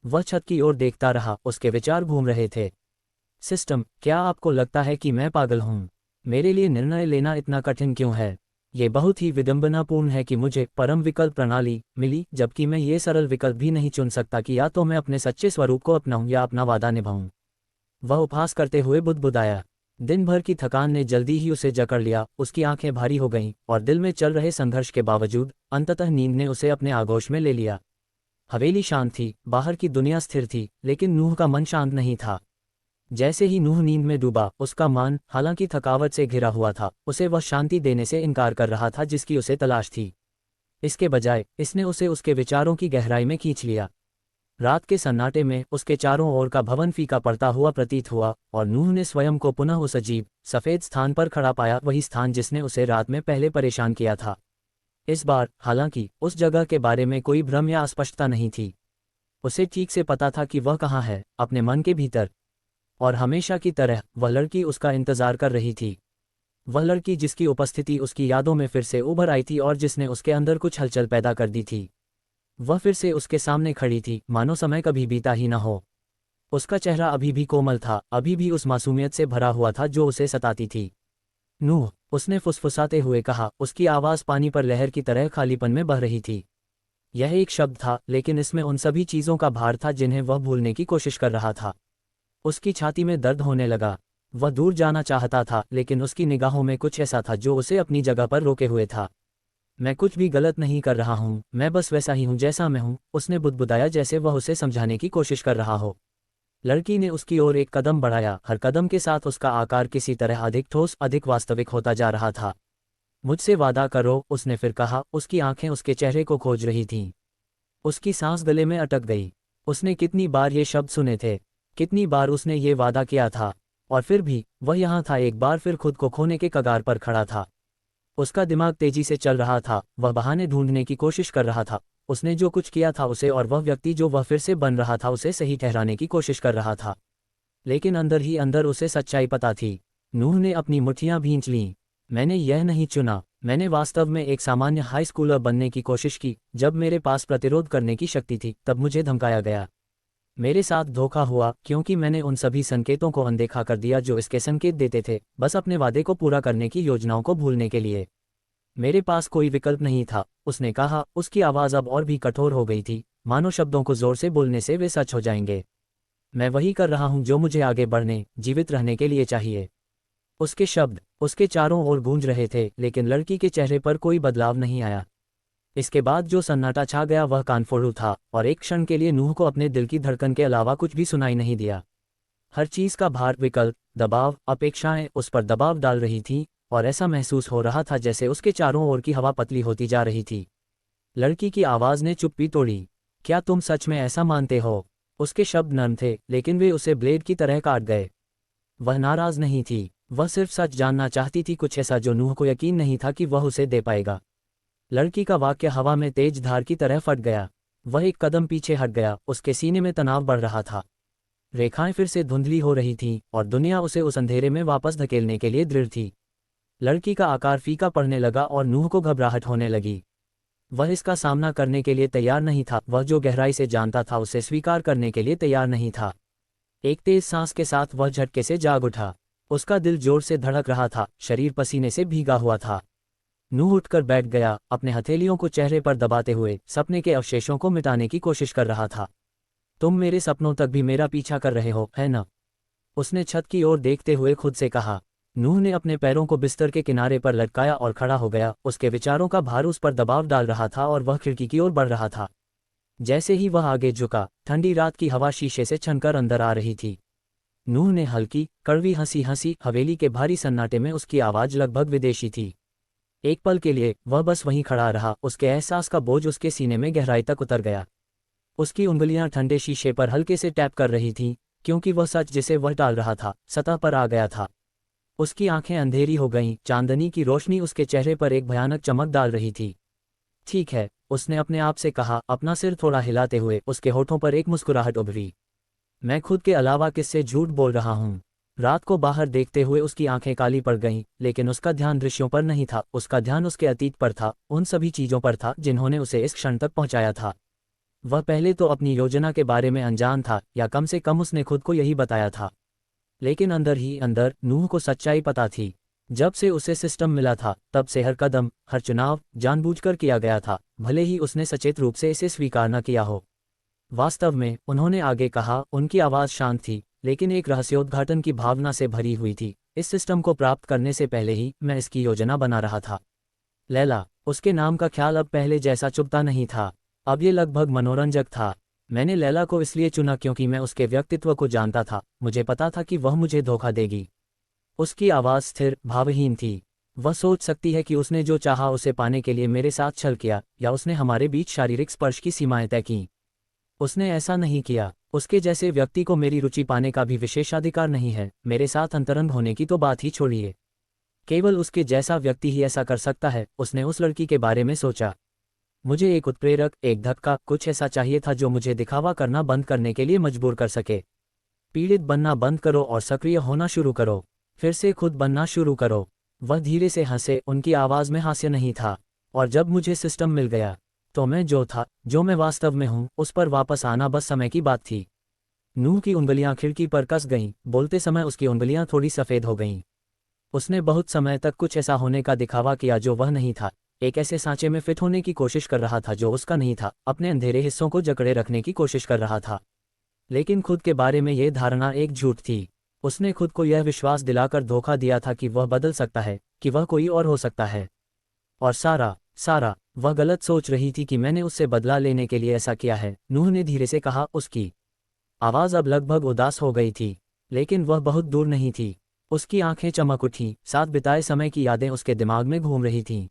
वह छत की ओर देखता रहा, उसके विचार घूम रहे थे। सिस्टम, क्या आपको लगता है कि मैं पागल हूँ? मेरे लिए निर्णय लेना इतना कठिन क्यों है? ये बहुत ही विडंबनापूर्ण है कि मुझे परम विकल्प प्रणाली मिली, जबकि मैं ये सरल विकल्प भी नहीं चुन सकता कि या तो मैं अपने सच्चे स्वरूप को अपनाऊं या अपना वादा निभाऊं। वह उपहास करते हुए बुदबुदाया। दिन भर की थकान ने जल्दी ही उसे जकड़ लिया। उसकी आंखें भारी हो गईं और दिल में चल रहे संघर्ष के बावजूद अंततः नींद ने उसे अपने आगोश में ले लिया। हवेली शांत थी, बाहर की दुनिया स्थिर थी, लेकिन नूह का मन शांत नहीं था। जैसे ही नूह नींद में डूबा, उसका मन, हालांकि थकावट से घिरा हुआ था, उसे वह शांति देने से इनकार कर रहा था जिसकी उसे तलाश थी। इसके बजाय इसने उसे उसके विचारों की गहराई में खींच लिया। रात के सन्नाटे में उसके चारों ओर का भवन फीका पड़ता हुआ प्रतीत हुआ और नूह ने स्वयं को पुनः उस अजीब सफ़ेद स्थान पर खड़ा पाया, वही स्थान जिसने उसे रात में पहले परेशान किया था। इस बार हालांकि उस जगह के बारे में कोई भ्रम या अस्पष्टता नहीं थी। उसे ठीक से पता था कि वह कहाँ है, अपने मन के भीतर। और हमेशा की तरह वह लड़की उसका इंतजार कर रही थी। वह लड़की जिसकी उपस्थिति उसकी यादों में फिर से उभर आई थी और जिसने उसके अंदर कुछ हलचल पैदा कर दी थी। वह फिर से उसके सामने खड़ी थी, मानो समय कभी बीता ही न हो। उसका चेहरा अभी भी कोमल था, अभी भी उस मासूमियत से भरा हुआ था जो उसे सताती थी। नूह, उसने फुसफुसाते हुए कहा। उसकी आवाज़ पानी पर लहर की तरह खालीपन में बह रही थी। यह एक शब्द था, लेकिन इसमें उन सभी चीज़ों का भार था जिन्हें वह भूलने की कोशिश कर रहा था। उसकी छाती में दर्द होने लगा। वह दूर जाना चाहता था, लेकिन उसकी निगाहों में कुछ ऐसा था जो उसे अपनी जगह पर रोके हुए था। मैं कुछ भी गलत नहीं कर रहा हूँ, मैं बस वैसा ही हूँ जैसा मैं हूँ, उसने बुदबुदाया, जैसे वह उसे समझाने की कोशिश कर रहा हो। लड़की ने उसकी ओर एक कदम बढ़ाया। हर कदम के साथ उसका आकार किसी तरह अधिक ठोस, अधिक वास्तविक होता जा रहा था। मुझसे वादा करो, उसने फिर कहा। उसकी आंखें उसके चेहरे को खोज रही थीं। उसकी सांस गले में अटक गई। उसने कितनी बार ये शब्द सुने थे, कितनी बार उसने ये वादा किया था, और फिर भी वह यहाँ था, एक बार फिर खुद को खोने के कगार पर खड़ा था। उसका दिमाग तेजी से चल रहा था, वह बहाने ढूंढने की कोशिश कर रहा था। उसने जो कुछ किया था उसे, और वह व्यक्ति जो वह फिर से बन रहा था, उसे सही ठहराने की कोशिश कर रहा था। लेकिन अंदर ही अंदर उसे सच्चाई पता थी। नूह ने अपनी मुट्ठियां भींच लीं। मैंने यह नहीं चुना, मैंने वास्तव में एक सामान्य हाई स्कूलर बनने की कोशिश की। जब मेरे पास प्रतिरोध करने की शक्ति थी तब मुझे धमकाया गया। मेरे साथ धोखा हुआ क्योंकि मैंने उन सभी संकेतों को अनदेखा कर दिया जो इसके संकेत देते थे, बस अपने वादे को पूरा करने की योजनाओं को भूलने के लिए। मेरे पास कोई विकल्प नहीं था, उसने कहा। उसकी आवाज़ अब और भी कठोर हो गई थी, मानो शब्दों को जोर से बोलने से वे सच हो जाएंगे। मैं वही कर रहा हूँ जो मुझे आगे बढ़ने, जीवित रहने के लिए चाहिए। उसके शब्द उसके चारों ओर गूंज रहे थे, लेकिन लड़की के चेहरे पर कोई बदलाव नहीं आया। इसके बाद जो सन्नाटा छा गया वह कानफोड़ू था, और एक क्षण के लिए नूह को अपने दिल की धड़कन के अलावा कुछ भी सुनाई नहीं दिया। हर चीज़ का भार, विकल्प, दबाव, अपेक्षाएं उस पर दबाव डाल रही थीं, और ऐसा महसूस हो रहा था जैसे उसके चारों ओर की हवा पतली होती जा रही थी। लड़की की आवाज़ ने चुप्पी तोड़ी। क्या तुम सच में ऐसा मानते हो? उसके शब्द नर्म थे, लेकिन वे उसे ब्लेड की तरह काट गए। वह नाराज नहीं थी, वह सिर्फ सच जानना चाहती थी, कुछ ऐसा जो नूह को यकीन नहीं था कि वह उसे दे पाएगा। लड़की का वाक्य हवा में तेज धार की तरह फट गया। वह एक कदम पीछे हट गया, उसके सीने में तनाव बढ़ रहा था। रेखाएं फिर से धुंधली हो रही थीं, और दुनिया उसे उस अंधेरे में वापस धकेलने के लिए दृढ़ थी। लड़की का आकार फीका पड़ने लगा और नूह को घबराहट होने लगी। वह इसका सामना करने के लिए तैयार नहीं था, वह जो गहराई से जानता था उसे स्वीकार करने के लिए तैयार नहीं था। एक तेज सांस के साथ वह झटके से जाग उठा। उसका दिल जोर से धड़क रहा था, शरीर पसीने से भीगा हुआ था। नूह उठकर बैठ गया, अपने हथेलियों को चेहरे पर दबाते हुए सपने के अवशेषों को मिटाने की कोशिश कर रहा था। तुम मेरे सपनों तक भी मेरा पीछा कर रहे हो, है न? उसने छत की ओर देखते हुए खुद से कहा। नूह ने अपने पैरों को बिस्तर के किनारे पर लटकाया और खड़ा हो गया। उसके विचारों का भार उस पर दबाव डाल रहा था और वह खिड़की की ओर बढ़ रहा था। जैसे ही वह आगे झुका, ठंडी रात की हवा शीशे से छनकर अंदर आ रही थी। नूह ने हल्की, कड़वी हंसी हंसी। हवेली के भारी सन्नाटे में उसकी आवाज़ लगभग विदेशी थी। एक पल के लिए वह बस वहीं खड़ा रहा, उसके एहसास का बोझ उसके सीने में गहराई तक उतर गया। उसकी उंगलियां ठंडे शीशे पर हल्के से टैप कर रही थीं, क्योंकि वह सच जिसे वह टाल रहा था सतह पर आ गया था। उसकी आंखें अंधेरी हो गईं, चांदनी की रोशनी उसके चेहरे पर एक भयानक चमक डाल रही थी। ठीक है, उसने अपने आप से कहा, अपना सिर थोड़ा हिलाते हुए। उसके होठों पर एक मुस्कुराहट उभरी। मैं खुद के अलावा किससे झूठ बोल रहा हूँ? रात को बाहर देखते हुए उसकी आंखें काली पड़ गईं, लेकिन उसका ध्यान दृश्यों पर नहीं था, उसका ध्यान उसके अतीत पर था, उन सभी चीज़ों पर था जिन्होंने उसे इस क्षण तक पहुंचाया था। वह पहले तो अपनी योजना के बारे में अनजान था, या कम से कम उसने खुद को यही बताया था। लेकिन अंदर ही अंदर नूह को सच्चाई पता थी। जब से उसे सिस्टम मिला था, तब से हर कदम, हर चुनाव जानबूझकर किया गया था, भले ही उसने सचेत रूप से इसे स्वीकार न किया हो। वास्तव में, उन्होंने आगे कहा, उनकी आवाज़ शांत थी, लेकिन एक रहस्योद्घाटन की भावना से भरी हुई थी। इस सिस्टम को प्राप्त करने से पहले ही मैं इसकी योजना बना रहा था। लैला, उसके नाम का ख्याल अब पहले जैसा चुभता नहीं था। अब ये लगभग मनोरंजक था। मैंने लैला को इसलिए चुना क्योंकि मैं उसके व्यक्तित्व को जानता था। मुझे पता था कि वह मुझे धोखा देगी। उसकी आवाज़ स्थिर, भावहीन थी। वह सोच सकती है कि उसने जो चाहा उसे पाने के लिए मेरे साथ छल किया, या उसने हमारे बीच शारीरिक स्पर्श की सीमाएं तय कीं। उसने ऐसा नहीं किया। उसके जैसे व्यक्ति को मेरी रुचि पाने का भी विशेषाधिकार नहीं है। मेरे साथ अंतरंग होने की तो बात ही छोड़िए। केवल उसके जैसा व्यक्ति ही ऐसा कर सकता है। उसने उस लड़की के बारे में सोचा। मुझे एक उत्प्रेरक, एक धक्का, कुछ ऐसा चाहिए था जो मुझे दिखावा करना बंद करने के लिए मजबूर कर सके। पीड़ित बनना बंद करो और सक्रिय होना शुरू करो। फिर से खुद बनना शुरू करो। वह धीरे से हंसे, उनकी आवाज़ में हास्य नहीं था। और जब मुझे सिस्टम मिल गया, तो मैं जो था, जो मैं वास्तव में हूँ, उस पर वापस आना बस समय की बात थी। नूह की उंगलियां खिड़की पर कस गईं। बोलते समय उसकी उंगलियां थोड़ी सफ़ेद हो गईं। उसने बहुत समय तक कुछ ऐसा होने का दिखावा किया जो वह नहीं था। एक ऐसे सांचे में फिट होने की कोशिश कर रहा था जो उसका नहीं था। अपने अंधेरे हिस्सों को जकड़े रखने की कोशिश कर रहा था। लेकिन खुद के बारे में यह धारणा एक झूठ थी। उसने खुद को यह विश्वास दिलाकर धोखा दिया था कि वह बदल सकता है, कि वह कोई और हो सकता है। और सारा, वह गलत सोच रही थी कि मैंने उससे बदला लेने के लिए ऐसा किया है, नूह ने धीरे से कहा। उसकी आवाज़ अब लगभग उदास हो गई थी, लेकिन वह बहुत दूर नहीं थी। उसकी आंखें चमक उठीं, साथ बिताए समय की यादें उसके दिमाग में घूम रही थीं।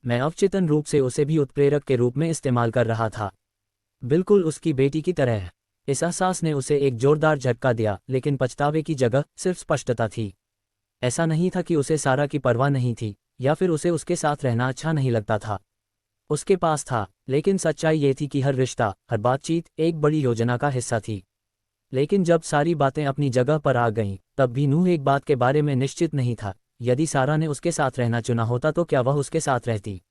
मैं अवचेतन रूप से उसे भी उत्प्रेरक के रूप में इस्तेमाल कर रहा था, बिल्कुल उसकी बेटी की तरह। इस एहसास ने उसे एक जोरदार झटका दिया, लेकिन पछतावे की जगह सिर्फ स्पष्टता थी। ऐसा नहीं था कि उसे सारा की परवाह नहीं थी, या फिर उसे उसके साथ रहना अच्छा नहीं लगता था। उसके पास था, लेकिन सच्चाई ये थी कि हर रिश्ता, हर बातचीत एक बड़ी योजना का हिस्सा थी। लेकिन जब सारी बातें अपनी जगह पर आ गईं, तब भी नूह एक बात के बारे में निश्चित नहीं था। यदि सारा ने उसके साथ रहना चुना होता तो क्या वह उसके साथ रहती?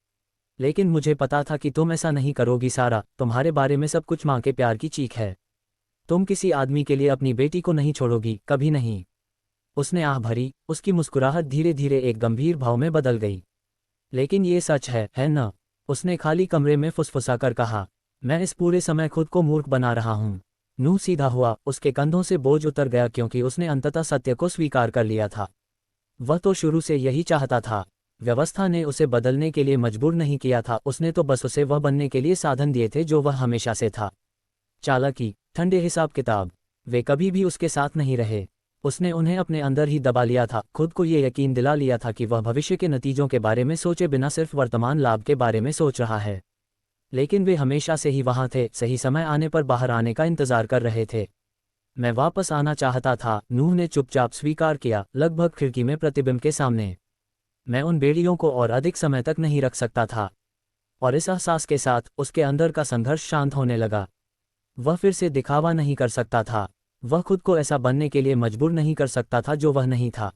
लेकिन मुझे पता था कि तुम ऐसा नहीं करोगी सारा, तुम्हारे बारे में सब कुछ माँ के प्यार की चीख है। तुम किसी आदमी के लिए अपनी बेटी को नहीं छोड़ोगी, कभी नहीं। उसने आह भरी, उसकी मुस्कुराहट धीरे धीरे एक गंभीर भाव में बदल गई। लेकिन ये सच है न? उसने खाली कमरे में फुसफुसाकर कहा। मैं इस पूरे समय खुद को मूर्ख बना रहा हूँ। नूह सीधा हुआ, उसके कंधों से बोझ उतर गया क्योंकि उसने अंततः सत्य को स्वीकार कर लिया था। वह तो शुरू से यही चाहता था। व्यवस्था ने उसे बदलने के लिए मजबूर नहीं किया था, उसने तो बस उसे वह बनने के लिए साधन दिए थे जो वह हमेशा से था। चालाकी, ठंडे हिसाब किताब, वे कभी भी उसके साथ नहीं रहे। उसने उन्हें अपने अंदर ही दबा लिया था, खुद को ये यकीन दिला लिया था कि वह भविष्य के नतीजों के बारे में सोचे बिना सिर्फ वर्तमान लाभ के बारे में सोच रहा है। लेकिन वे हमेशा से ही वहाँ थे, सही समय आने पर बाहर आने का इंतजार कर रहे थे। मैं वापस आना चाहता था, नूह ने चुपचाप स्वीकार किया, लगभग खिड़की में प्रतिबिंब के सामने। मैं उन बेड़ियों को और अधिक समय तक नहीं रख सकता था। और इस एहसास के साथ उसके अंदर का संघर्ष शांत होने लगा। वह फिर से दिखावा नहीं कर सकता था। वह खुद को ऐसा बनने के लिए मजबूर नहीं कर सकता था जो वह नहीं था।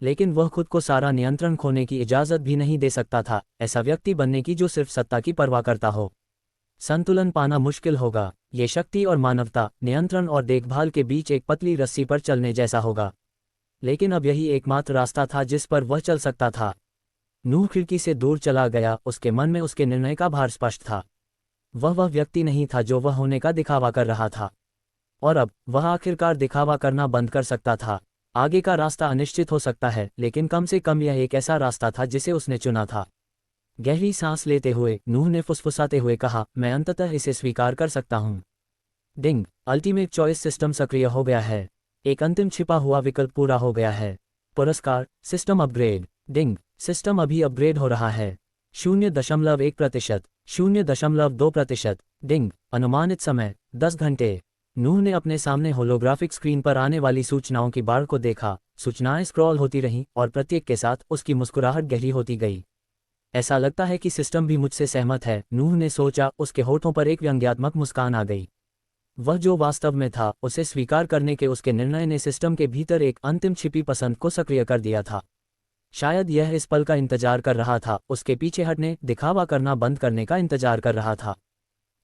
लेकिन वह खुद को सारा नियंत्रण खोने की इजाज़त भी नहीं दे सकता था, ऐसा व्यक्ति बनने की जो सिर्फ सत्ता की परवाह करता हो। संतुलन पाना मुश्किल होगा। ये शक्ति और मानवता, नियंत्रण और देखभाल के बीच एक पतली रस्सी पर चलने जैसा होगा। लेकिन अब यही एकमात्र रास्ता था जिस पर वह चल सकता था। नूह खिड़की से दूर चला गया, उसके मन में उसके निर्णय का भार स्पष्ट था। वह व्यक्ति नहीं था जो वह होने का दिखावा कर रहा था। और अब वह आखिरकार दिखावा करना बंद कर सकता था। आगे का रास्ता अनिश्चित हो सकता है, लेकिन कम से कम यह एक ऐसा रास्ता था जिसे उसने चुना था। गहरी सांस लेते हुए नूह ने फुसफुसाते हुए कहा, मैं अंततः इसे स्वीकार कर सकता हूँ। डिंग, अल्टीमेट चॉइस सिस्टम सक्रिय हो गया है। एक अंतिम छिपा हुआ विकल्प पूरा हो गया है। पुरस्कार, सिस्टम अपग्रेड। डिंग, सिस्टम अभी अपग्रेड हो रहा है। 0.1%, 0.2%। डिंग, अनुमानित समय 10 घंटे। नूह ने अपने सामने होलोग्राफिक स्क्रीन पर आने वाली सूचनाओं की बाढ़ को देखा। सूचनाएं स्क्रॉल होती रहीं और प्रत्येक के साथ उसकी मुस्कुराहट गहरी होती गई। ऐसा लगता है कि सिस्टम भी मुझसे सहमत है, नूह ने सोचा। उसके होठों पर एक व्यंग्यात्मक मुस्कान आ गई। वह जो वास्तव में था, उसे स्वीकार करने के उसके निर्णय ने सिस्टम के भीतर एक अंतिम छिपी पसंद को सक्रिय कर दिया था। शायद यह इस पल का इंतजार कर रहा था, उसके पीछे हटने, दिखावा करना बंद करने का इंतजार कर रहा था।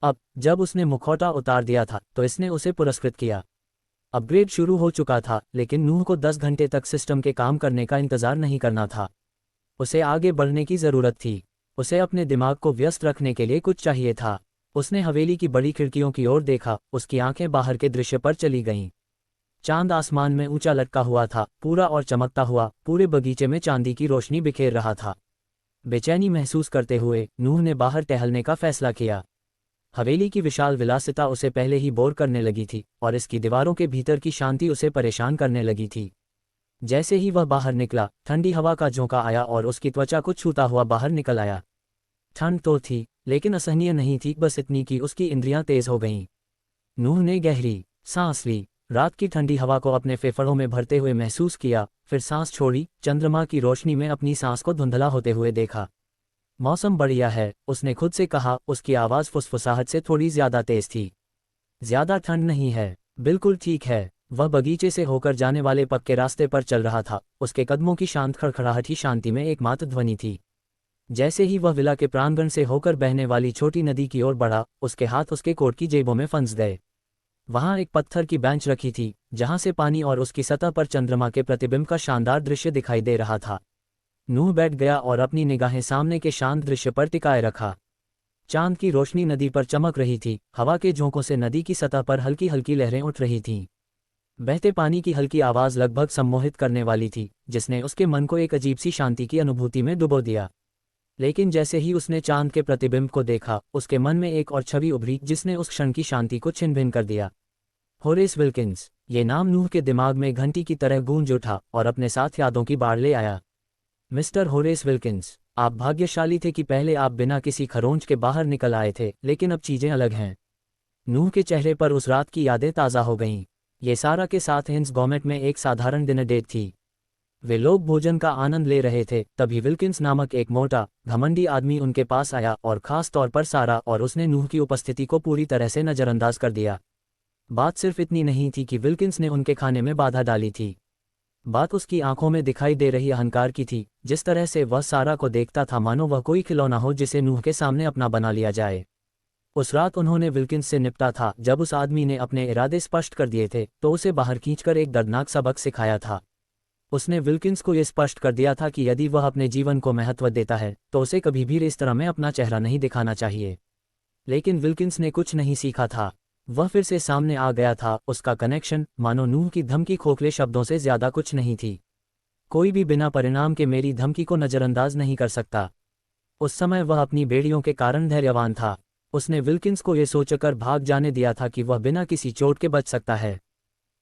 अब जब उसने मुखौटा उतार दिया था तो इसने उसे पुरस्कृत किया। अपग्रेड शुरू हो चुका था, लेकिन नूह को 10 घंटे तक सिस्टम के काम करने का इंतजार नहीं करना था। उसे आगे बढ़ने की ज़रूरत थी। उसे अपने दिमाग को व्यस्त रखने के लिए कुछ चाहिए था। उसने हवेली की बड़ी खिड़कियों की ओर देखा, उसकी आंखें बाहर के दृश्य पर चली गईं। चांद आसमान में ऊंचा लटका हुआ था, पूरा और चमकता हुआ, पूरे बगीचे में चांदी की रोशनी बिखेर रहा था। बेचैनी महसूस करते हुए नूह ने बाहर टहलने का फैसला किया। हवेली की विशाल विलासिता उसे पहले ही बोर करने लगी थी और इसकी दीवारों के भीतर की शांति उसे परेशान करने लगी थी। जैसे ही वह बाहर निकला, ठंडी हवा का झोंका आया और उसकी त्वचा को छूता हुआ बाहर निकल आया। ठंड तो थी, लेकिन असहनीय नहीं थी, बस इतनी कि उसकी इंद्रियां तेज हो गईं। नूह ने गहरी सांस ली, रात की ठंडी हवा को अपने फेफड़ों में भरते हुए महसूस किया, फिर सांस छोड़ी, चंद्रमा की रोशनी में अपनी सांस को धुंधला होते हुए देखा। मौसम बढ़िया है, उसने खुद से कहा, उसकी आवाज़ फुसफुसाहट से थोड़ी ज्यादा तेज थी। ज्यादा ठंड नहीं है, बिल्कुल ठीक है। वह बगीचे से होकर जाने वाले पक्के रास्ते पर चल रहा था, उसके कदमों की शांत खड़खड़ाहट ही शांति में एकमात्र ध्वनि थी। जैसे ही वह विला के प्रांगण से होकर बहने वाली छोटी नदी की ओर बढ़ा, उसके हाथ उसके कोट की जेबों में फंस गए। वहां एक पत्थर की बेंच रखी थी, जहां से पानी और उसकी सतह पर चंद्रमा के प्रतिबिंब का शानदार दृश्य दिखाई दे रहा था। नूह बैठ गया और अपनी निगाहें सामने के शांत दृश्य पर टिकाए रखा। चांद की रोशनी नदी पर चमक रही थी, हवा के झोंकों से नदी की सतह पर हल्की हल्की लहरें उठ रही थीं। बहते पानी की हल्की आवाज़ लगभग सम्मोहित करने वाली थी, जिसने उसके मन को एक अजीब सी शांति की अनुभूति में डुबो दिया। लेकिन जैसे ही उसने चांद के प्रतिबिंब को देखा, उसके मन में एक और छवि उभरी जिसने उस क्षण की शांति को छिन्न भिन्न कर दिया। होरेस विल्किंस, ये नाम नूह के दिमाग में घंटी की तरह गूंज उठा और अपने साथ यादों की बाढ़ ले आया। मिस्टर होरेस विल्किंस, आप भाग्यशाली थे कि पहले आप बिना किसी खरोंच के बाहर निकल आए थे, लेकिन अब चीजें अलग हैं। नूह के चेहरे पर उस रात की यादें ताज़ा हो गईं। ये सारा के साथ हिंस गॉमेट में एक साधारण डिनर डेट थी। वे लोग भोजन का आनंद ले रहे थे, तभी विल्किंस नामक एक मोटा, घमंडी आदमी उनके पास आया और खास तौर पर सारा, और उसने नूह की उपस्थिति को पूरी तरह से नज़रअंदाज कर दिया। बात सिर्फ इतनी नहीं थी कि विल्किंस ने उनके खाने में बाधा डाली थी, बात उसकी आंखों में दिखाई दे रही अहंकार की थी। जिस तरह से वह सारा को देखता था मानो वह कोई खिलौना हो जिसे नूह के सामने अपना बना लिया जाए। उस रात उन्होंने विल्किंस से निपटा था। जब उस आदमी ने अपने इरादे स्पष्ट कर दिए थे तो उसे बाहर खींचकर एक दर्दनाक सबक सिखाया था। उसने विल्किंस को यह स्पष्ट कर दिया था कि यदि वह अपने जीवन को महत्व देता है तो उसे कभी भी इस तरह में अपना चेहरा नहीं दिखाना चाहिए। लेकिन विल्किंस ने कुछ नहीं सीखा था। वह फिर से सामने आ गया था। उसका कनेक्शन मानो नूह की धमकी खोखले शब्दों से ज्यादा कुछ नहीं थी। कोई भी बिना परिणाम के मेरी धमकी को नजरअंदाज नहीं कर सकता। उस समय वह अपनी बेड़ियों के कारण धैर्यवान था। उसने विल्किंस को यह सोचकर भाग जाने दिया था कि वह बिना किसी चोट के बच सकता है।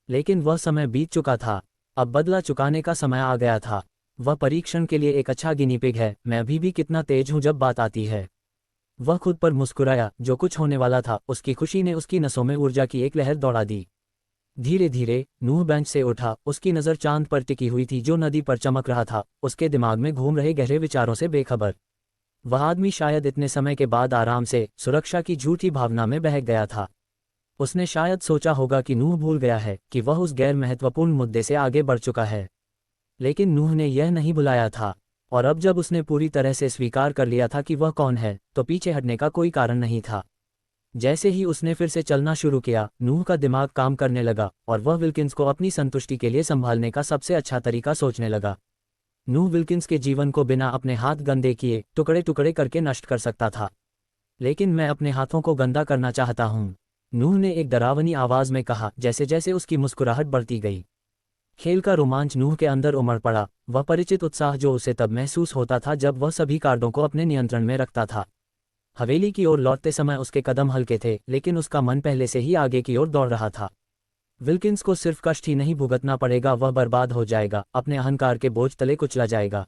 लेकिन वह समय बीत चुका था। अब बदला चुकाने का समय आ गया था। वह परीक्षण के लिए एक अच्छा गिनी पिग है। मैं अभी भी कितना तेज हूं जब बात आती है। वह खुद पर मुस्कुराया। जो कुछ होने वाला था उसकी खुशी ने उसकी नसों में ऊर्जा की एक लहर दौड़ा दी। धीरे धीरे नूह बेंच से उठा। उसकी नज़र चांद पर टिकी हुई थी जो नदी पर चमक रहा था, उसके दिमाग में घूम रहे गहरे विचारों से बेखबर। वह आदमी शायद इतने समय के बाद आराम से सुरक्षा की झूठी भावना में बहक गया था। उसने शायद सोचा होगा कि नूह भूल गया है कि वह उस गैर महत्वपूर्ण मुद्दे से आगे बढ़ चुका है। लेकिन नूह ने यह नहीं भुलाया था। और अब जब उसने पूरी तरह से स्वीकार कर लिया था कि वह कौन है तो पीछे हटने का कोई कारण नहीं था। जैसे ही उसने फिर से चलना शुरू किया, नूह का दिमाग काम करने लगा और वह विल्किंस को अपनी संतुष्टि के लिए संभालने का सबसे अच्छा तरीका सोचने लगा। नूह विल्किंस के जीवन को बिना अपने हाथ गंदे किए टुकड़े टुकड़े करके नष्ट कर सकता था। लेकिन मैं अपने हाथों को गंदा करना चाहता हूँ, नूह ने एक डरावनी आवाज में कहा। जैसे जैसे उसकी मुस्कुराहट बढ़ती गई, खेल का रोमांच नूह के अंदर उमड़ पड़ा। वह परिचित उत्साह जो उसे तब महसूस होता था जब वह सभी कार्डों को अपने नियंत्रण में रखता था। हवेली की ओर लौटते समय उसके कदम हल्के थे, लेकिन उसका मन पहले से ही आगे की ओर दौड़ रहा था। विल्किंस को सिर्फ कष्ट ही नहीं भुगतना पड़ेगा, वह बर्बाद हो जाएगा, अपने अहंकार के बोझ तले कुचला जाएगा।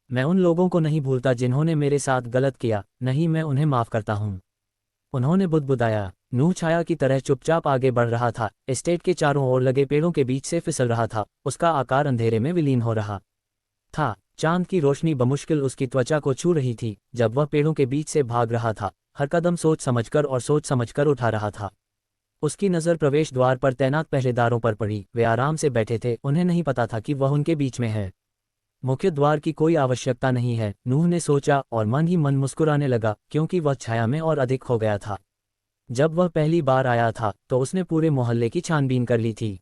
मैं उन लोगों को नहीं भूलता जिन्होंने मेरे साथ गलत किया, नहीं मैं उन्हें माफ करता हूँ। उन्होंने बुदबुदाया। नूह छाया की तरह चुपचाप आगे बढ़ रहा था। एस्टेट के चारों ओर लगे पेड़ों के बीच से फिसल रहा था। उसका आकार अंधेरे में विलीन हो रहा था। चांद की रोशनी बमुश्किल उसकी त्वचा को छू रही थी। जब वह पेड़ों के बीच से भाग रहा था, हर कदम सोच समझकर उठा रहा था। उसकी नज़र प्रवेश द्वार पर तैनात पहरेदारों पर पड़ी। वे आराम से बैठे थे, उन्हें नहीं पता था कि वह उनके बीच में है। मुख्य द्वार की कोई आवश्यकता नहीं है, नूह ने सोचा और मन ही मन मुस्कुराने लगा, क्योंकि वह छाया में और अधिक खो गया था। जब वह पहली बार आया था तो उसने पूरे मोहल्ले की छानबीन कर ली थी।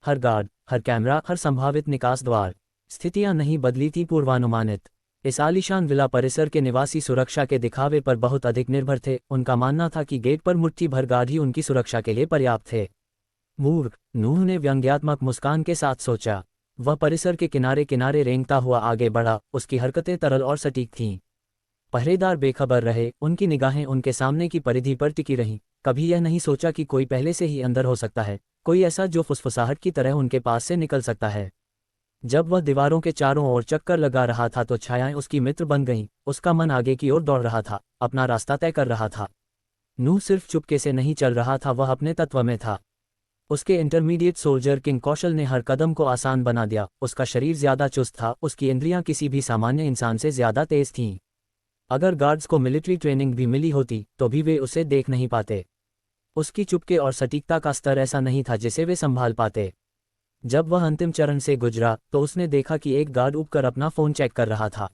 हर गार्ड, हर कैमरा, हर संभावित निकास द्वार। स्थितियां नहीं बदली थी पूर्वानुमानित। इस आलीशान विला परिसर के निवासी सुरक्षा के दिखावे पर बहुत अधिक निर्भर थे। उनका मानना था कि गेट पर मुट्ठी भर गार्ड ही उनकी सुरक्षा के लिए पर्याप्त थे। मूर्ख, नूह ने व्यंग्यात्मक मुस्कान के साथ सोचा। वह परिसर के किनारे किनारे रेंगता हुआ आगे बढ़ा। उसकी हरकतें तरल और सटीक थीं। पहरेदार बेखबर रहे, उनकी निगाहें उनके सामने की परिधि पर टिकी रहीं। कभी यह नहीं सोचा कि कोई पहले से ही अंदर हो सकता है, कोई ऐसा जो फुसफुसाहट की तरह उनके पास से निकल सकता है। जब वह दीवारों के चारों ओर चक्कर लगा रहा था तो छायाएं उसकी मित्र बन गईं। उसका मन आगे की ओर दौड़ रहा था, अपना रास्ता तय कर रहा था। नूह सिर्फ चुपके से नहीं चल रहा था, वह अपने तत्व में था। उसके इंटरमीडिएट सोल्जर किंग कौशल ने हर कदम को आसान बना दिया। उसका शरीर ज्यादा चुस्त था, उसकी इंद्रियां किसी भी सामान्य इंसान से ज्यादा तेज थीं। अगर गार्ड्स को मिलिट्री ट्रेनिंग भी मिली होती तो भी वे उसे देख नहीं पाते। उसकी चुपके और सटीकता का स्तर ऐसा नहीं था जिसे वे संभाल पाते। जब वह अंतिम चरण से गुजरा तो उसने देखा कि एक गार्ड उठकर अपना फोन चेक कर रहा था।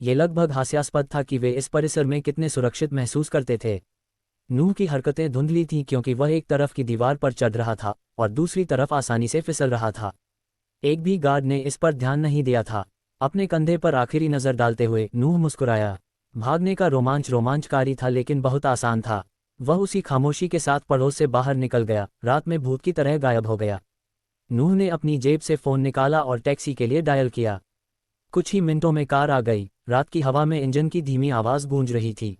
ये लगभग हास्यास्पद था कि वे इस परिसर में कितने सुरक्षित महसूस करते थे। नूह की हरकतें धुंधली थीं क्योंकि वह एक तरफ की दीवार पर चढ़ रहा था और दूसरी तरफ आसानी से फिसल रहा था। एक भी गार्ड ने इस पर ध्यान नहीं दिया था। अपने कंधे पर आखिरी नज़र डालते हुए नूह मुस्कुराया। भागने का रोमांच रोमांचकारी था लेकिन बहुत आसान था। वह उसी खामोशी के साथ पड़ोस से बाहर निकल गया, रात में भूत की तरह गायब हो गया। नूह ने अपनी जेब से फ़ोन निकाला और टैक्सी के लिए डायल किया। कुछ ही मिनटों में कार आ गई। रात की हवा में इंजन की धीमी आवाज़ गूंज रही थी।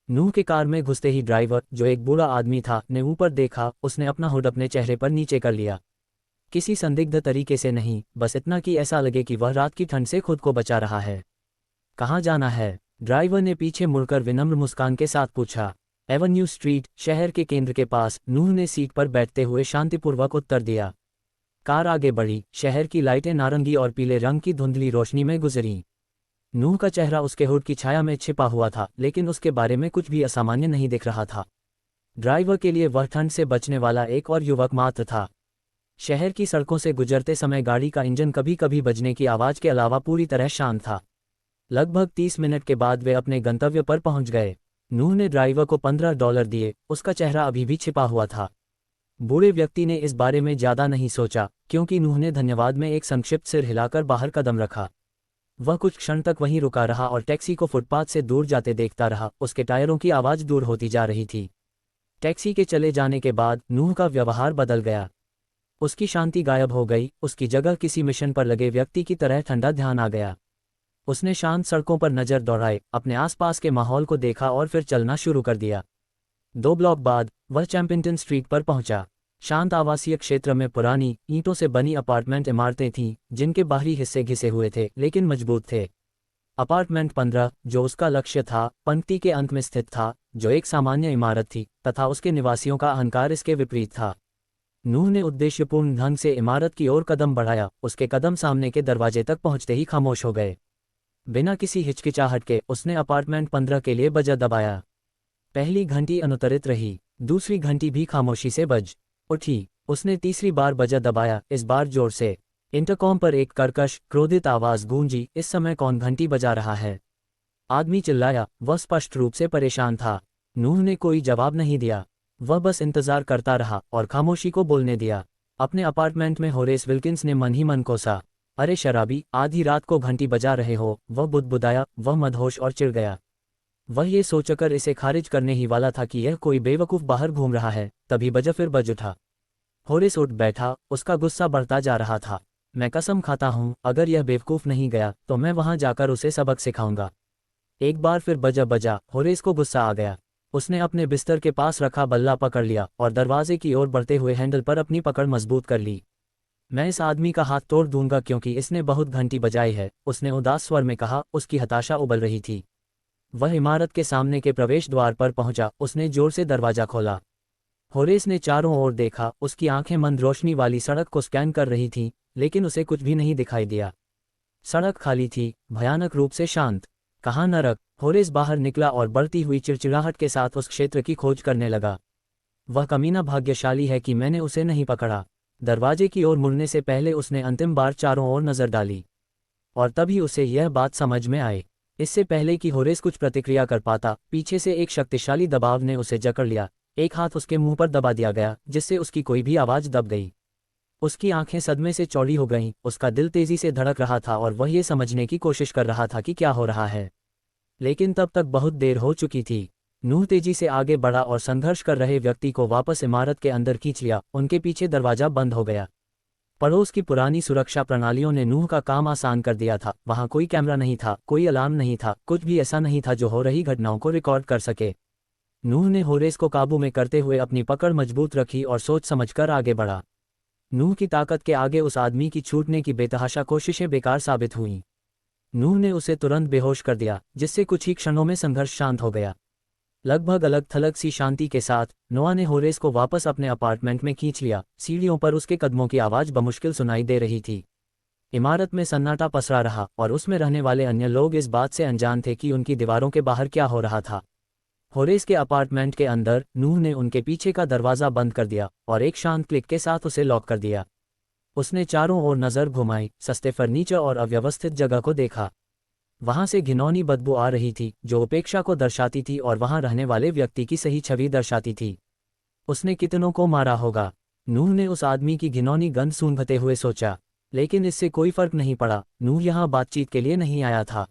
नूह के कार में घुसते ही ड्राइवर, जो एक बूढ़ा आदमी था, ने ऊपर देखा। उसने अपना हुड अपने चेहरे पर नीचे कर लिया। किसी संदिग्ध तरीके से नहीं, बस इतना कि ऐसा लगे कि वह रात की ठंड से खुद को बचा रहा है। कहाँ जाना है? ड्राइवर ने पीछे मुड़कर विनम्र मुस्कान के साथ पूछा। एवेन्यू स्ट्रीट, शहर के केंद्र के पास। नूह ने सीट पर बैठते हुए शांतिपूर्वक उत्तर दिया। कार आगे बढ़ी। शहर की लाइटें नारंगी और पीले रंग की धुंधली रोशनी में गुजरीं। नूह का चेहरा उसके हुड की छाया में छिपा हुआ था, लेकिन उसके बारे में कुछ भी असामान्य नहीं दिख रहा था। ड्राइवर के लिए वह ठंड से बचने वाला एक और युवक मात्र था। शहर की सड़कों से गुजरते समय गाड़ी का इंजन कभी कभी बजने की आवाज़ के अलावा पूरी तरह शांत था। लगभग 30 मिनट के बाद वे अपने गंतव्य पर पहुंच गए। नूह ने ड्राइवर को $15 दिए, उसका चेहरा अभी भी छिपा हुआ था। बूढ़े व्यक्ति ने इस बारे में ज़्यादा नहीं सोचा, क्योंकि नूह ने धन्यवाद में एक संक्षिप्त सिर हिलाकर बाहर कदम रखा। वह कुछ क्षण तक वहीं रुका रहा और टैक्सी को फुटपाथ से दूर जाते देखता रहा। उसके टायरों की आवाज़ दूर होती जा रही थी। टैक्सी के चले जाने के बाद नूह का व्यवहार बदल गया। उसकी शांति गायब हो गई, उसकी जगह किसी मिशन पर लगे व्यक्ति की तरह ठंडा ध्यान आ गया। उसने शांत सड़कों पर नज़र दौड़ाई, अपने आसपास के माहौल को देखा और फिर चलना शुरू कर दिया। 2 ब्लॉक बाद वह चैम्पियनटन स्ट्रीट पर पहुंचा। शांत आवासीय क्षेत्र में पुरानी ईंटों से बनी अपार्टमेंट इमारतें थीं, जिनके बाहरी हिस्से घिसे हुए थे लेकिन मजबूत थे। अपार्टमेंट 15, जो उसका लक्ष्य था, पंक्ति के अंत में स्थित था, जो एक सामान्य इमारत थी, तथा उसके निवासियों का अहंकार इसके विपरीत था। नूह ने उद्देश्यपूर्ण ढंग से इमारत की ओर कदम बढ़ाया। उसके कदम सामने के दरवाजे तक पहुंचते ही खामोश हो गए। बिना किसी हिचकिचाहट के उसने अपार्टमेंट 15 के लिए बजा दबाया। पहली घंटी अनुत्तरित रही, दूसरी घंटी भी खामोशी से बज उठी। उसने तीसरी बार बजा दबाया, इस बार जोर से। इंटरकॉम पर एक कर्कश, क्रोधित आवाज़ गूंजी, इस समय कौन घंटी बजा रहा है? आदमी चिल्लाया। वह स्पष्ट रूप से परेशान था। नूह ने कोई जवाब नहीं दिया। वह बस इंतजार करता रहा और खामोशी को बोलने दिया। अपने अपार्टमेंट में होरेस विल्किंस ने मन ही मन कोसा, अरे शराबी, आधी रात को घंटी बजा रहे हो। वह बुदबुदाया। वह मदहोश और चिढ़ गया। वह ये सोचकर इसे खारिज करने ही वाला था कि यह कोई बेवकूफ़ बाहर घूम रहा है, तभी बजा फिर बज उठा। होरेस उठ बैठा, उसका गुस्सा बढ़ता जा रहा था। मैं कसम खाता हूँ, अगर यह बेवकूफ़ नहीं गया तो मैं वहाँ जाकर उसे सबक सिखाऊंगा। एक बार फिर बजा। होरेस को गुस्सा आ गया। उसने अपने बिस्तर के पास रखा बल्ला पकड़ लिया और दरवाजे की ओर बढ़ते हुए हैंडल पर अपनी पकड़ मजबूत कर ली। मैं इस आदमी का हाथ तोड़ दूंगा क्योंकि इसने बहुत घंटी बजाई है, उसने उदास स्वर में कहा। उसकी हताशा उबल रही थी। वह इमारत के सामने के प्रवेश द्वार पर पहुंचा। उसने जोर से दरवाजा खोला। होरेस ने चारों ओर देखा। उसकी आंखें मंद रोशनी वाली सड़क को स्कैन कर रही थीं, लेकिन उसे कुछ भी नहीं दिखाई दिया। सड़क खाली थी, भयानक रूप से शांत। कहाँ नरक? होरेस बाहर निकला और बढ़ती हुई चिड़चिड़ाहट के साथ उस क्षेत्र की खोज करने लगा। वह कमीना भाग्यशाली है कि मैंने उसे नहीं पकड़ा। दरवाजे की ओर मुड़ने से पहले उसने अंतिम बार चारों ओर नजर डाली, और तभी उसे यह बात समझ में आई। इससे पहले कि होरेस कुछ प्रतिक्रिया कर पाता, पीछे से एक शक्तिशाली दबाव ने उसे जकड़ लिया। एक हाथ उसके मुंह पर दबा दिया गया, जिससे उसकी कोई भी आवाज़ दब गई। उसकी आंखें सदमे से चौड़ी हो गईं, उसका दिल तेजी से धड़क रहा था और वह ये समझने की कोशिश कर रहा था कि क्या हो रहा है। लेकिन तब तक बहुत देर हो चुकी थी। नूह तेजी से आगे बढ़ा और संघर्ष कर रहे व्यक्ति को वापस इमारत के अंदर खींच लिया। उनके पीछे दरवाजा बंद हो गया। पड़ोस की पुरानी सुरक्षा प्रणालियों ने नूह का काम आसान कर दिया था। वहां कोई कैमरा नहीं था, कोई अलार्म नहीं था, कुछ भी ऐसा नहीं था जो हो रही घटनाओं को रिकॉर्ड कर सके। नूह ने होरेस को काबू में करते हुए अपनी पकड़ मजबूत रखी और सोच समझकर आगे बढ़ा। नूह की ताकत के आगे उस आदमी की छूटने की बेतहाशा कोशिशें बेकार साबित हुईं। नूह ने उसे तुरंत बेहोश कर दिया, जिससे कुछ ही क्षणों में संघर्ष शांत हो गया। लगभग अलग थलग सी शांति के साथ नोआ ने होरेस को वापस अपने अपार्टमेंट में खींच लिया। सीढ़ियों पर उसके कदमों की आवाज़ बमुश्किल सुनाई दे रही थी। इमारत में सन्नाटा पसरा रहा और उसमें रहने वाले अन्य लोग इस बात से अनजान थे कि उनकी दीवारों के बाहर क्या हो रहा था। होरेस के अपार्टमेंट के अंदर नूह ने उनके पीछे का दरवाज़ा बंद कर दिया और एक शांत क्लिक के साथ उसे लॉक कर दिया। उसने चारों ओर नज़र घुमाई, सस्ते फर्नीचर और अव्यवस्थित जगह को देखा। वहां से घिनौनी बदबू आ रही थी, जो उपेक्षा को दर्शाती थी और वहां रहने वाले व्यक्ति की सही छवि दर्शाती थी। उसने कितनों को मारा होगा? नूह ने उस आदमी की घिनौनी गंध सूंघते हुए सोचा। लेकिन इससे कोई फर्क नहीं पड़ा। नूह यहाँ बातचीत के लिए नहीं आया था।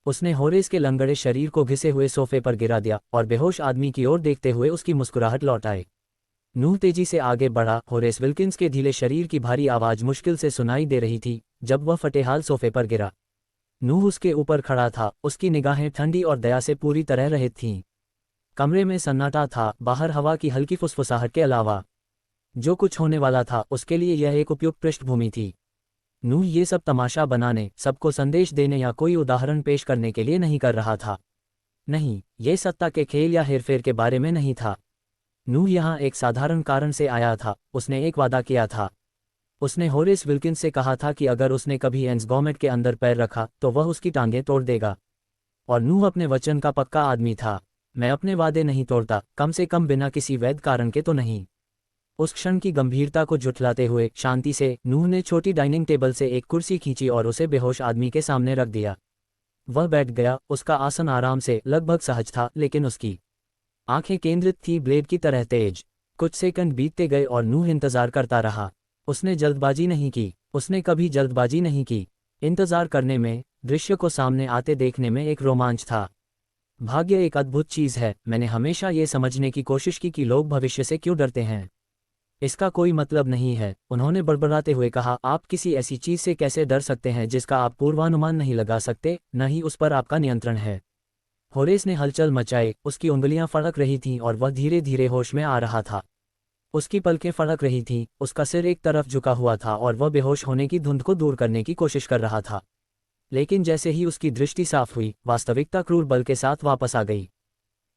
उसने होरेस के लंगड़े शरीर को घिसे हुए सोफे पर गिरा दिया और बेहोश आदमी की ओर देखते हुए उसकी मुस्कुराहट लौटाई। नूह तेजी से आगे बढ़ा। होरेस विल्किंस के ढीले शरीर की भारी आवाज़ मुश्किल से सुनाई दे रही थी जब वह फटेहाल सोफे पर गिरा। नूह उसके ऊपर खड़ा था, उसकी निगाहें ठंडी और दया से पूरी तरह रहित थीं। कमरे में सन्नाटा था, बाहर हवा की हल्की फुसफुसाहट के अलावा। जो कुछ होने वाला था उसके लिए यह एक उपयुक्त पृष्ठभूमि थी। नूह ये सब तमाशा बनाने, सबको संदेश देने या कोई उदाहरण पेश करने के लिए नहीं कर रहा था। नहीं, ये सत्ता के खेल या हेरफेर के बारे में नहीं था। नूह यहाँ एक साधारण कारण से आया था। उसने एक वादा किया था। उसने होरेस विल्किंस से कहा था कि अगर उसने कभी एंसगॉमेट के अंदर पैर रखा तो वह उसकी टांगें तोड़ देगा। और नूह अपने वचन का पक्का आदमी था। मैं अपने वादे नहीं तोड़ता, कम से कम बिना किसी वैध कारण के तो नहीं। उस क्षण की गंभीरता को जुटलाते हुए शांति से नूह ने छोटी डाइनिंग टेबल से एक कुर्सी खींची और उसे बेहोश आदमी के सामने रख दिया। वह बैठ गया, उसका आसन आराम से, लगभग सहज था, लेकिन उसकी आंखें केंद्रित थी, ब्लेड की तरह तेज। कुछ सेकंड बीतते गए और नूह इंतजार करता रहा। उसने जल्दबाजी नहीं की, उसने कभी जल्दबाजी नहीं की। इंतजार करने में, दृश्य को सामने आते देखने में एक रोमांच था। भाग्य एक अद्भुत चीज है। मैंने हमेशा ये समझने की कोशिश की कि लोग भविष्य से क्यों डरते हैं। इसका कोई मतलब नहीं है, उन्होंने बड़बड़ाते हुए कहा। आप किसी ऐसी चीज से कैसे डर सकते हैं जिसका आप पूर्वानुमान नहीं लगा सकते, न ही उस पर आपका नियंत्रण है। होरेस ने हलचल मचाई, उसकी उंगलियां फड़क रही थीं और वह धीरे धीरे होश में आ रहा था। उसकी पलकें फड़क रही थीं, उसका सिर एक तरफ झुका हुआ था और वह बेहोश होने की धुंध को दूर करने की कोशिश कर रहा था। लेकिन जैसे ही उसकी दृष्टि साफ हुई, वास्तविकता क्रूर बल के साथ वापस आ गई।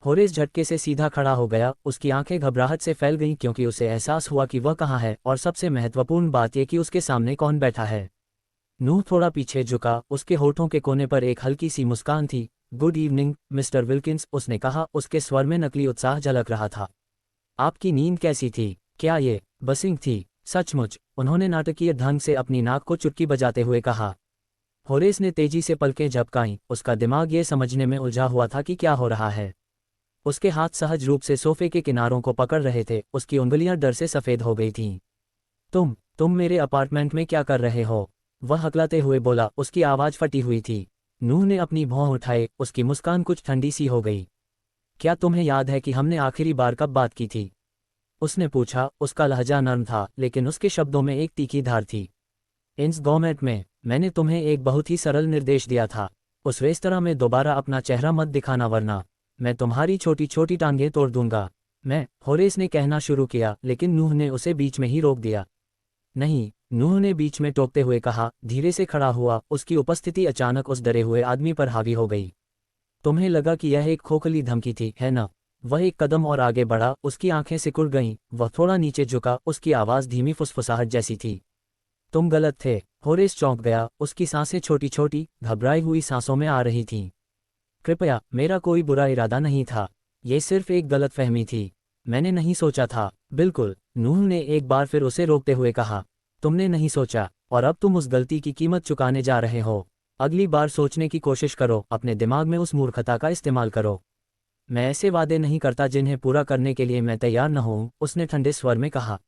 होरेस झटके से सीधा खड़ा हो गया, उसकी आंखें घबराहट से फैल गईं क्योंकि उसे एहसास हुआ कि वह कहाँ है और सबसे महत्वपूर्ण बात यह कि उसके सामने कौन बैठा है। नूह थोड़ा पीछे झुका, उसके होठों के कोने पर एक हल्की सी मुस्कान थी। गुड इवनिंग मिस्टर विल्किंस, उसने कहा, उसके स्वर में नकली उत्साह झलक रहा था। आपकी नींद कैसी थी? क्या ये बसिंग थी? सचमुच, उन्होंने नाटकीय ढंग से अपनी नाक को चुटकी बजाते हुए कहा। होरेस ने तेजी से पलकें झपकाईं, उसका दिमाग ये समझने में उलझा हुआ था कि क्या हो रहा है। उसके हाथ सहज रूप से सोफे के किनारों को पकड़ रहे थे, उसकी उंगलियां डर से सफ़ेद हो गई थीं। तुम मेरे अपार्टमेंट में क्या कर रहे हो? वह हकलाते हुए बोला, उसकी आवाज़ फटी हुई थी। नूह ने अपनी भौं उठाए, उसकी मुस्कान कुछ ठंडी सी हो गई। क्या तुम्हें याद है कि हमने आखिरी बार कब बात की थी? उसने पूछा, उसका लहजा नर्म था, लेकिन उसके शब्दों में एक तीखी धार थी। इंस गवर्नमेंट में, मैंने तुम्हें एक बहुत ही सरल निर्देश दिया था। उस रेस्तरां में दोबारा अपना चेहरा मत दिखाना, वरना मैं तुम्हारी छोटी छोटी टांगें तोड़ दूंगा। होरेस ने कहना शुरू किया, लेकिन नूह ने उसे बीच में ही रोक दिया। नहीं, नूह ने बीच में टोकते हुए कहा, धीरे से खड़ा हुआ, उसकी उपस्थिति अचानक उस डरे हुए आदमी पर हावी हो गई। तुम्हें लगा कि यह एक खोखली धमकी थी, है ना? वह एक कदम और आगे बढ़ा, उसकी आंखें सिकुड़ गईं, वह थोड़ा नीचे झुका, उसकी आवाज़ धीमी फुसफुसाहट जैसी थी। तुम गलत थे। होरेस चौंक गया, उसकी सांसें छोटी छोटी, घबराई हुई सांसों में आ रही थीं। कृपया, मेरा कोई बुरा इरादा नहीं था, ये सिर्फ एक गलतफहमी थी। मैंने नहीं सोचा था। बिल्कुल, नूह ने एक बार फिर उसे रोकते हुए कहा। तुमने नहीं सोचा, और अब तुम उस गलती की कीमत चुकाने जा रहे हो। अगली बार सोचने की कोशिश करो, अपने दिमाग में उस मूर्खता का इस्तेमाल करो। मैं ऐसे वादे नहीं करता जिन्हें पूरा करने के लिए मैं तैयार न हूं, उसने ठंडे स्वर में कहा।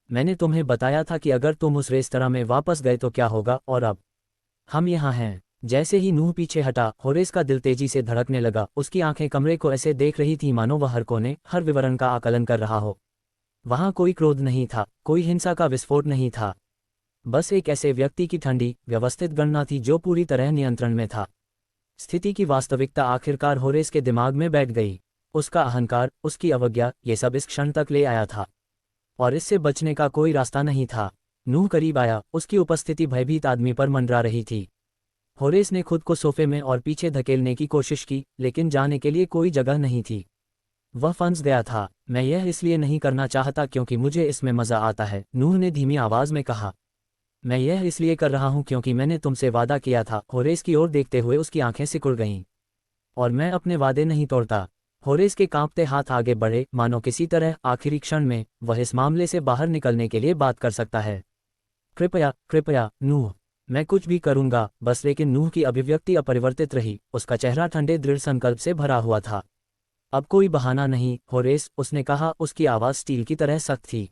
मैंने तुम्हें बताया था कि अगर तुम उस रेस्तरां में वापस गए तो क्या होगा, और अब हम यहाँ हैं। जैसे ही नूह पीछे हटा, होरेस का दिल तेजी से धड़कने लगा, उसकी आंखें कमरे को ऐसे देख रही थीं मानो वह हर कोने, हर विवरण का आकलन कर रहा हो। वहां कोई क्रोध नहीं था, कोई हिंसा का विस्फोट नहीं था। बस एक ऐसे व्यक्ति की ठंडी, व्यवस्थित गणना थी जो पूरी तरह नियंत्रण में था। स्थिति की वास्तविकता आखिरकार होरेस के दिमाग में बैठ गई। उसका अहंकार, उसकी अवज्ञा, ये सब इस क्षण तक ले आया था, और इससे बचने का कोई रास्ता नहीं था। नूह करीब आया, उसकी उपस्थिति भयभीत आदमी पर मंडरा रही थी। होरेस ने खुद को सोफे में और पीछे धकेलने की कोशिश की, लेकिन जाने के लिए कोई जगह नहीं थी। वह फंस गया था। मैं यह इसलिए नहीं करना चाहता क्योंकि मुझे इसमें मज़ा आता है, नूह ने धीमी आवाज़ में कहा। मैं यह इसलिए कर रहा हूं क्योंकि मैंने तुमसे वादा किया था। होरेस की ओर देखते हुए उसकी आंखें सिकुड़ गईं। और मैं अपने वादे नहीं तोड़ता। होरेस के कांपते हाथ आगे बढ़े, मानो किसी तरह आखिरी क्षण में वह इस मामले से बाहर निकलने के लिए बात कर सकता है। कृपया कृपया नूह, मैं कुछ भी करूंगा, बस। लेकिन नूह की अभिव्यक्ति अपरिवर्तित रही, उसका चेहरा ठंडे दृढ़ संकल्प से भरा हुआ था। अब कोई बहाना नहीं, होरेस, उसने कहा, उसकी आवाज़ स्टील की तरह सख्त थी।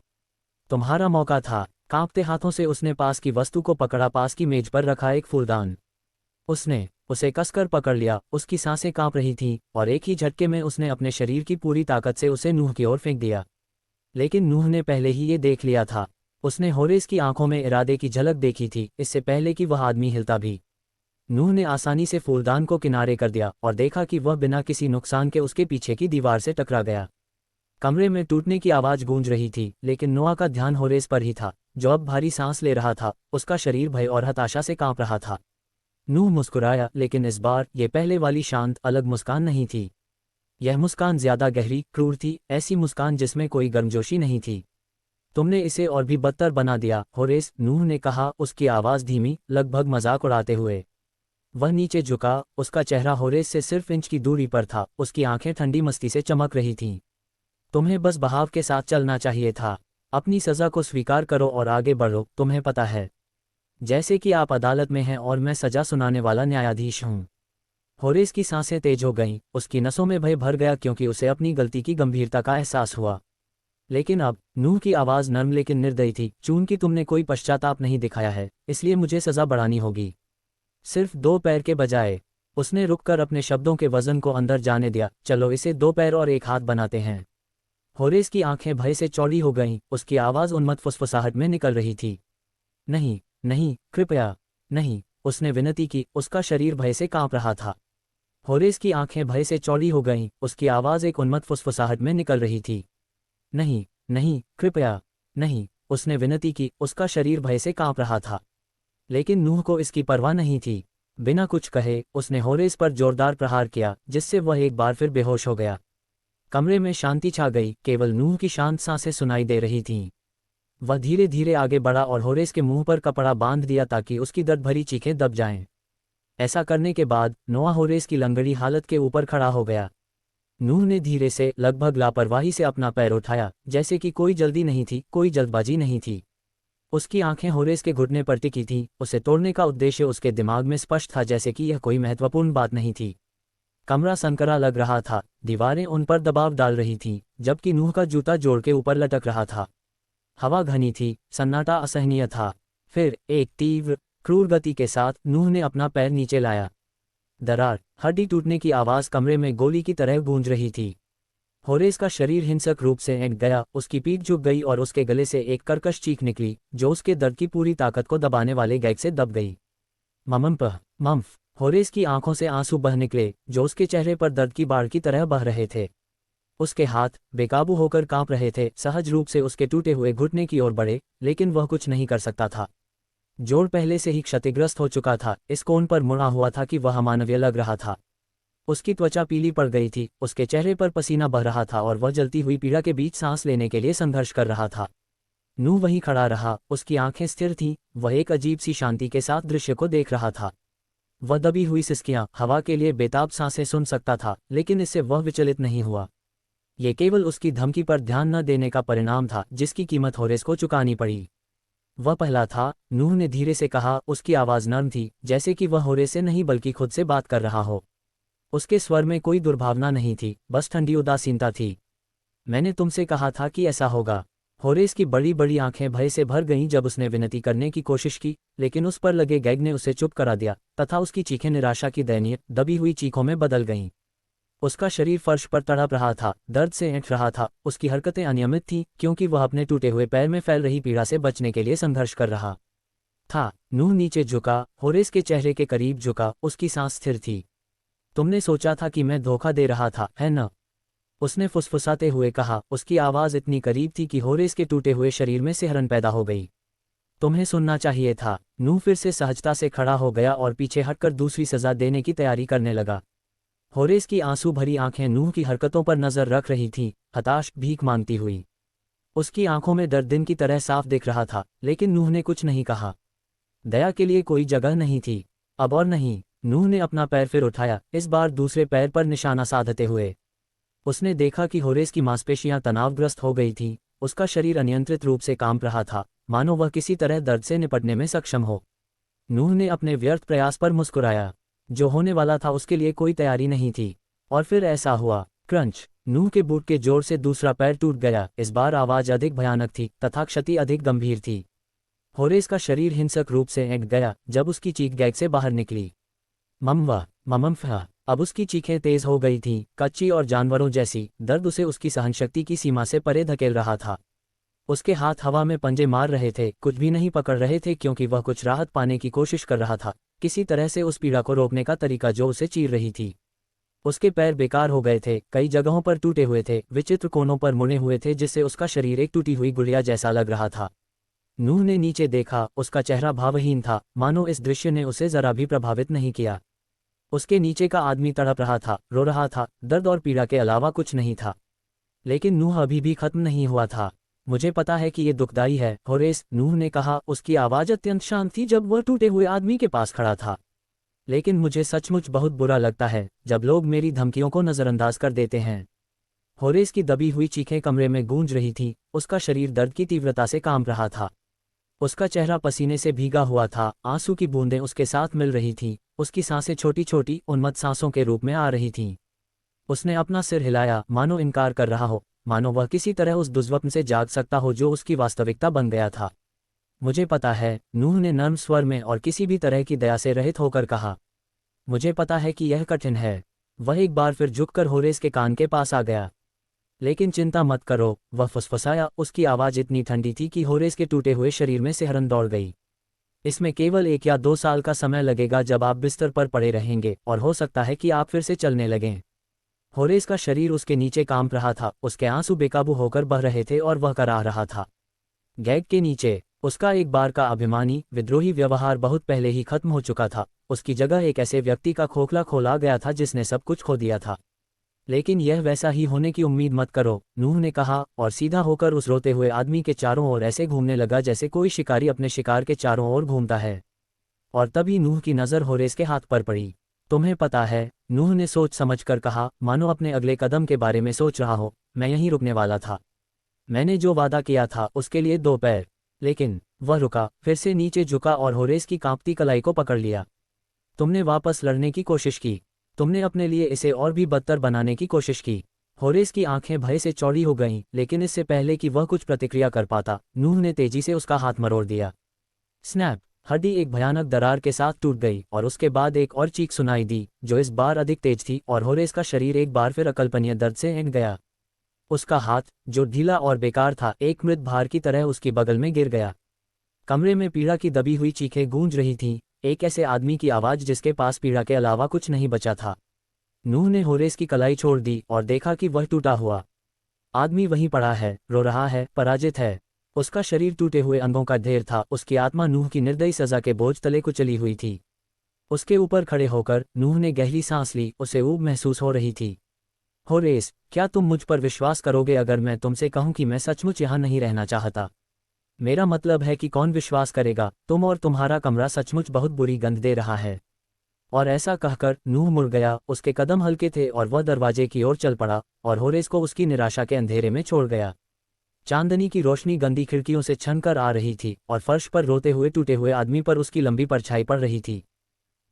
तुम्हारा मौका था। कांपते हाथों से उसने पास की वस्तु को पकड़ा, पास की मेज पर रखा एक फूलदान। उसने उसे कसकर पकड़ लिया, उसकी सांसें कांप रही थीं, और एक ही झटके में उसने अपने शरीर की पूरी ताकत से उसे नूह की ओर फेंक दिया। लेकिन नूह ने पहले ही ये देख लिया था। उसने होरेस की आंखों में इरादे की झलक देखी थी, इससे पहले कि वह आदमी हिलता भी। नूह ने आसानी से फूलदान को किनारे कर दिया और देखा कि वह बिना किसी नुकसान के उसके पीछे की दीवार से टकरा गया। कमरे में टूटने की आवाज़ गूंज रही थी, लेकिन नोआ का ध्यान होरेस पर ही था, जो अब भारी सांस ले रहा था। उसका शरीर भय और हताशा से कांप रहा था। नूह मुस्कुराया, लेकिन इस बार ये पहले वाली शांत, अलग मुस्कान नहीं थी। यह मुस्कान ज्यादा गहरी, क्रूर थी, ऐसी मुस्कान जिसमें कोई गर्मजोशी नहीं थी। तुमने इसे और भी बदतर बना दिया, होरेस, नूह ने कहा, उसकी आवाज़ धीमी, लगभग मजाक उड़ाते हुए। वह नीचे झुका, उसका चेहरा होरेस से सिर्फ इंच की दूरी पर था, उसकी आंखें ठंडी मस्ती से चमक रही थीं। तुम्हें बस बहाव के साथ चलना चाहिए था। अपनी सज़ा को स्वीकार करो और आगे बढ़ो, तुम्हें पता है जैसे कि आप अदालत में हैं और मैं सज़ा सुनाने वाला न्यायाधीश हूँ। होरेस की सांसें तेज हो गईं, उसकी नसों में भय भर गया क्योंकि उसे अपनी गलती की गंभीरता का एहसास हुआ। लेकिन अब नूह की आवाज़ नर्म लेकिन निर्दयी थी, चूंकि तुमने कोई पश्चाताप नहीं दिखाया है, इसलिए मुझे सज़ा बढ़ानी होगी। सिर्फ 2 पैर के बजाय। उसने रुककर अपने शब्दों के वजन को अंदर जाने दिया। चलो इसे 2 पैर और 1 हाथ बनाते हैं। होरेस की आंखें भय से चौड़ी हो गईं, उसकी आवाज़ उन्मत्त फुसफुसाहट में निकल रही थी। नहीं, नहीं, कृपया, नहीं, उसने विनती की, उसका शरीर भय से कांप रहा था। होरेस की आंखें भय से चौड़ी हो गईं, उसकी आवाज़ एक उन्मत्त फुसफुसाहट में निकल रही थी। नहीं, नहीं, कृपया, नहीं, उसने विनती की, उसका शरीर भय से कांप रहा था। लेकिन नूह को इसकी परवाह नहीं थी। बिना कुछ कहे उसने होरेस पर जोरदार प्रहार किया, जिससे वह एक बार फिर बेहोश हो गया। कमरे में शांति छा गई, केवल नूह की शांत सांसें सुनाई दे रही थीं। वह धीरे धीरे आगे बढ़ा और होरेस के मुंह पर कपड़ा बांध दिया ताकि उसकी दर्द भरी चीखें दब जाएं। ऐसा करने के बाद नोआ होरेस की लंगड़ी हालत के ऊपर खड़ा हो गया। नूह ने धीरे से, लगभग लापरवाही से अपना पैर उठाया, जैसे कि कोई जल्दी नहीं थी, कोई जल्दबाजी नहीं थी। उसकी आंखें होरेस के घुटने पर टिकी थीं, उसे तोड़ने का उद्देश्य उसके दिमाग में स्पष्ट था, जैसे कि यह कोई महत्वपूर्ण बात नहीं थी। कमरा सनकरा लग रहा था, दीवारें उन पर दबाव डाल रही थीं, जबकि नूह का जूता जोड़ के ऊपर लटक रहा था। हवा घनी थी, सन्नाटा असहनीय था। फिर एक तीव्र, क्रूर गति के साथ नूह ने अपना पैर नीचे लाया। दरार, हड्डी टूटने की आवाज़ कमरे में गोली की तरह गूंज रही थी। होरेस का शरीर हिंसक रूप से ऐंठ गया, उसकी पीठ झुक गई और उसके गले से एक कर्कश चीख निकली, जो उसके दर्द की पूरी ताकत को दबाने वाले गैग से दब गई। ममम्पह, मम्फ। होरेस की आंखों से आंसू बह निकले, जो उसके चेहरे पर दर्द की बाढ़ की तरह बह रहे थे। उसके हाथ बेकाबू होकर कांप रहे थे, सहज रूप से उसके टूटे हुए घुटने की ओर बढ़े, लेकिन वह कुछ नहीं कर सकता था। जोड़ पहले से ही क्षतिग्रस्त हो चुका था, इस कोण पर मुड़ा हुआ था कि वह अमानवीय लग रहा था। उसकी त्वचा पीली पड़ गई थी, उसके चेहरे पर पसीना बह रहा था और वह जलती हुई पीड़ा के बीच सांस लेने के लिए संघर्ष कर रहा था। नूह वहीं खड़ा रहा, उसकी आंखें स्थिर थीं, वह एक अजीब सी शांति के साथ दृश्य को देख रहा था। वह दबी हुई सिसकियां, हवा के लिए बेताब सांसें सुन सकता था, लेकिन इससे वह विचलित नहीं हुआ। ये केवल उसकी धमकी पर ध्यान न देने का परिणाम था, जिसकी कीमत होरेस को चुकानी पड़ी। वह पहला था, नूह ने धीरे से कहा, उसकी आवाज़ नर्म थी, जैसे कि वह होरेस से नहीं बल्कि खुद से बात कर रहा हो। उसके स्वर में कोई दुर्भावना नहीं थी, बस ठंडी उदासीनता थी। मैंने तुमसे कहा था कि ऐसा होगा। होरेस की बड़ी बड़ी आंखें भय से भर गईं जब उसने विनती करने की कोशिश की, लेकिन उस पर लगे गैग ने उसे चुप करा दिया, तथा उसकी चीखें निराशा की दयनीय, दबी हुई चीखों में बदल गईं। उसका शरीर फर्श पर तड़प रहा था, दर्द से ऐंठ रहा था, उसकी हरकतें अनियमित थीं, क्योंकि वह अपने टूटे हुए पैर में फैल रही पीड़ा से बचने के लिए संघर्ष कर रहा था। नूह नीचे झुका, होरेस के चेहरे के करीब झुका, उसकी सांस स्थिर थी। तुमने सोचा था कि मैं धोखा दे रहा था, है न? उसने फुसफुसाते हुए कहा, उसकी आवाज़ इतनी करीब थी कि होरेस के टूटे हुए शरीर में सिहरन पैदा हो गई। तुम्हें सुनना चाहिए था। नूह फिर से सहजता से खड़ा हो गया और पीछे हटकर दूसरी सज़ा देने की तैयारी करने लगा। होरेस की आंसू भरी आंखें नूह की हरकतों पर नजर रख रही थीं, हताश, भीख मांगती हुई। उसकी आंखों में दर्द दिन की तरह साफ दिख रहा था, लेकिन नूह ने कुछ नहीं कहा। दया के लिए कोई जगह नहीं थी, अब और नहीं। नूह ने अपना पैर फिर उठाया, इस बार दूसरे पैर पर निशाना साधते हुए। उसने देखा कि होरेस की मांसपेशियां तनावग्रस्त हो गई थीं, उसका शरीर अनियंत्रित रूप से कांप रहा था, मानो वह किसी तरह दर्द से निपटने में सक्षम हो। नूह ने अपने व्यर्थ प्रयास पर मुस्कुराया। जो होने वाला था उसके लिए कोई तैयारी नहीं थी। और फिर ऐसा हुआ, क्रंच। नूह के बूट के जोर से दूसरा पैर टूट गया। इस बार आवाज़ अधिक भयानक थी, तथा क्षति अधिक गंभीर थी। होरेस का शरीर हिंसक रूप से ऐंठ गया जब उसकी चीख गैग से बाहर निकली। ममवा, ममम्फा। अब उसकी चीखें तेज हो गई थीं, कच्ची और जानवरों जैसी। दर्द उसे उसकी सहनशक्ति की सीमा से परे धकेल रहा था। उसके हाथ हवा में पंजे मार रहे थे, कुछ भी नहीं पकड़ रहे थे, क्योंकि वह कुछ राहत पाने की कोशिश कर रहा था, किसी तरह से उस पीड़ा को रोकने का तरीका जो उसे चीर रही थी। उसके पैर बेकार हो गए थे, कई जगहों पर टूटे हुए थे, विचित्र कोनों पर मुड़े हुए थे, जिससे उसका शरीर एक टूटी हुई गुड़िया जैसा लग रहा था। नूह ने नीचे देखा, उसका चेहरा भावहीन था, मानो इस दृश्य ने उसे जरा भी प्रभावित नहीं किया। उसके नीचे का आदमी तड़प रहा था, रो रहा था, दर्द और पीड़ा के अलावा कुछ नहीं था। लेकिन नूह अभी भी खत्म नहीं हुआ था। मुझे पता है कि ये दुखदाई है, होरेस, नूह ने कहा। उसकी आवाज़ अत्यंत शांत थी जब वह टूटे हुए आदमी के पास खड़ा था। लेकिन मुझे सचमुच बहुत बुरा लगता है जब लोग मेरी धमकियों को नज़रअंदाज कर देते हैं। होरेस की दबी हुई चीखें कमरे में गूंज रही थीं, उसका शरीर दर्द की तीव्रता से कांप रहा था। उसका चेहरा पसीने से भीगा हुआ था, आंसू की बूंदें उसके साथ मिल रही थीं, उसकी सांसें छोटी-छोटी उन्मत्त सांसों के रूप में आ रही थीं। उसने अपना सिर हिलाया, मानो इनकार कर रहा हो, मानो वह किसी तरह उस दुर्स्वप्न से जाग सकता हो जो उसकी वास्तविकता बन गया था। मुझे पता है, नूह ने नर्म स्वर में और किसी भी तरह की दया से रहित होकर कहा। मुझे पता है कि यह कठिन है। वह एक बार फिर झुककर होरेस के कान के पास आ गया। लेकिन चिंता मत करो, वह फुसफुसाया, उसकी आवाज़ इतनी ठंडी थी कि होरेस के टूटे हुए शरीर में सिहरन दौड़ गई। इसमें केवल 1 या 2 साल का समय लगेगा जब आप बिस्तर पर पड़े रहेंगे और हो सकता है कि आप फिर से चलने लगें। होरेस का शरीर उसके नीचे कांप रहा था, उसके आंसू बेकाबू होकर बह रहे थे और वह कराह रहा था। गैग के नीचे उसका एक बार का अभिमानी विद्रोही व्यवहार बहुत पहले ही खत्म हो चुका था। उसकी जगह एक ऐसे व्यक्ति का खोखला खोला गया था जिसने सब कुछ खो दिया था। लेकिन यह वैसा ही होने की उम्मीद मत करो, नूह ने कहा और सीधा होकर उस रोते हुए आदमी के चारों ओर ऐसे घूमने लगा जैसे कोई शिकारी अपने शिकार के चारों ओर घूमता है। और तभी नूह की नज़र होरेस के हाथ पर पड़ी। तुम्हें पता है, नूह ने सोच समझ कर कहा, मानो अपने अगले कदम के बारे में सोच रहा हो, मैं यहीं रुकने वाला था। मैंने जो वादा किया था उसके लिए 2 पैर। लेकिन वह रुका, फिर से नीचे झुका और होरेस की कांपती कलाई को पकड़ लिया। तुमने वापस लड़ने की कोशिश की, तुमने अपने लिए इसे और भी बदतर बनाने की कोशिश की। होरेस की आंखें भय से चौड़ी हो गईं, लेकिन इससे पहले कि वह कुछ प्रतिक्रिया कर पाता, नूह ने तेजी से उसका हाथ मरोड़ दिया। स्नैप! हड्डी एक भयानक दरार के साथ टूट गई और उसके बाद एक और चीख सुनाई दी, जो इस बार अधिक तेज थी, और होरेस का शरीर एक बार फिर अकल्पनीय दर्द से हिंड गया। उसका हाथ, जो ढीला और बेकार था, एक मृत भार की तरह उसकी बगल में गिर गया। कमरे में पीड़ा की दबी हुई चीखें गूंज रही थीं, एक ऐसे आदमी की आवाज़ जिसके पास पीड़ा के अलावा कुछ नहीं बचा था। नूह ने होरेस की कलाई छोड़ दी और देखा कि वह टूटा हुआ आदमी वहीं पड़ा है, रो रहा है, पराजित है। उसका शरीर टूटे हुए अंगों का ढेर था, उसकी आत्मा नूह की निर्दयी सजा के बोझ तले कुचली हुई थी। उसके ऊपर खड़े होकर नूह ने गहरी सांस ली, उसे ऊब महसूस हो रही थी। होरेस, क्या तुम मुझ पर विश्वास करोगे अगर मैं तुमसे कहूं कि मैं सचमुच यहाँ नहीं रहना चाहता? मेरा मतलब है कि कौन विश्वास करेगा, तुम और तुम्हारा कमरा सचमुच बहुत बुरी गंध दे रहा है। और ऐसा कहकर नूह मुड़ गया, उसके कदम हल्के थे और वह दरवाजे की ओर चल पड़ा और होरेस को उसकी निराशा के अंधेरे में छोड़ गया। चांदनी की रोशनी गंदी खिड़कियों से छन कर आ रही थी और फर्श पर रोते हुए टूटे हुए आदमी पर उसकी लंबी परछाई पड़ रही थी।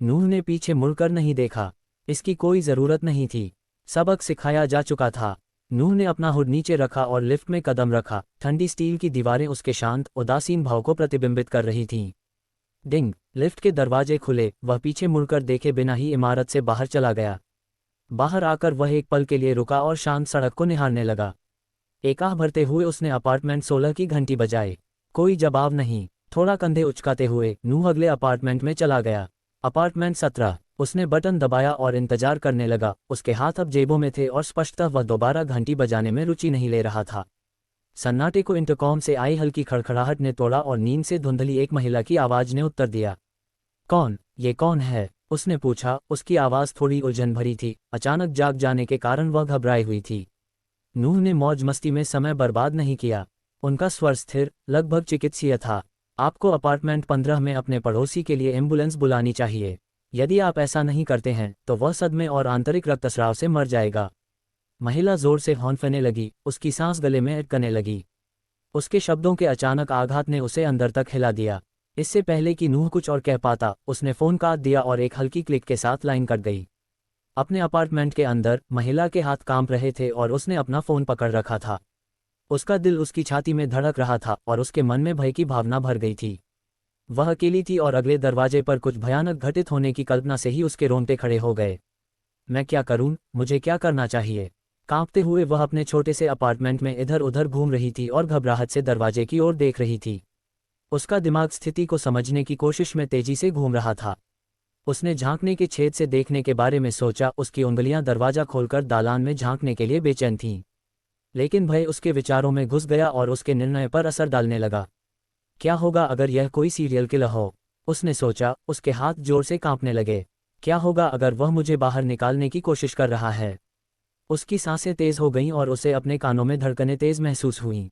नूह ने पीछे मुड़कर नहीं देखा, इसकी कोई ज़रूरत नहीं थी, सबक सिखाया जा चुका था। नूह ने अपना हुड नीचे रखा और लिफ्ट में कदम रखा। ठंडी स्टील की दीवारें उसके शांत, उदासीन भाव को प्रतिबिंबित कर रही थीं। डिंग! लिफ्ट के दरवाजे खुले, वह पीछे मुड़कर देखे बिना ही इमारत से बाहर चला गया। बाहर आकर वह एक पल के लिए रुका और शांत सड़क को निहारने लगा। एक आह भरते हुए उसने अपार्टमेंट 16 की घंटी बजाई। कोई जवाब नहीं। थोड़ा कंधे उचकाते हुए नूह अगले अपार्टमेंट में चला गया। अपार्टमेंट 17। उसने बटन दबाया और इंतजार करने लगा। उसके हाथ अब जेबों में थे और स्पष्टतः वह दोबारा घंटी बजाने में रुचि नहीं ले रहा था। सन्नाटे को इंटरकॉम से आई हल्की खड़खड़ाहट ने तोड़ा और नींद से धुंधली एक महिला की आवाज़ ने उत्तर दिया। कौन? ये कौन है? उसने पूछा। उसकी आवाज़ थोड़ी उलझन भरी थी। अचानक जाग जाने के कारण वह घबराई हुई थी। नूह ने मौज मस्ती में समय बर्बाद नहीं किया। उनका स्वर स्थिर, लगभग चिकित्सीय था। आपको अपार्टमेंट 15 में अपने पड़ोसी के लिए एम्बुलेंस बुलानी चाहिए। यदि आप ऐसा नहीं करते हैं तो वह सदमे और आंतरिक रक्तस्राव से मर जाएगा। महिला जोर से हौंफने लगी, उसकी सांस गले में अटकने लगी। उसके शब्दों के अचानक आघात ने उसे अंदर तक हिला दिया। इससे पहले कि नूह कुछ और कह पाता, उसने फ़ोन काट दिया और एक हल्की क्लिक के साथ लाइन कट गई। अपने अपार्टमेंट के अंदर महिला के हाथ कांप रहे थे और उसने अपना फ़ोन पकड़ रखा था। उसका दिल उसकी छाती में धड़क रहा था और उसके मन में भय की भावना भर गई थी। वह अकेली थी और अगले दरवाजे पर कुछ भयानक घटित होने की कल्पना से ही उसके रोंगटे खड़े हो गए। मैं क्या करूं? मुझे क्या करना चाहिए? कांपते हुए वह अपने छोटे से अपार्टमेंट में इधर उधर घूम रही थी और घबराहट से दरवाजे की ओर देख रही थी। उसका दिमाग स्थिति को समझने की कोशिश में तेजी से घूम रहा था। उसने झांकने के छेद से देखने के बारे में सोचा। उसकी उंगलियां दरवाजा खोलकर दालान में झांकने के लिए बेचैन थीं। लेकिन भय उसके विचारों में घुस गया और उसके निर्णय पर असर डालने लगा। क्या होगा अगर यह कोई सीरियल किलर हो? उसने सोचा। उसके हाथ जोर से कांपने लगे। क्या होगा अगर वह मुझे बाहर निकालने की कोशिश कर रहा है? उसकी सांसें तेज हो गईं और उसे अपने कानों में धड़कनें तेज महसूस हुईं।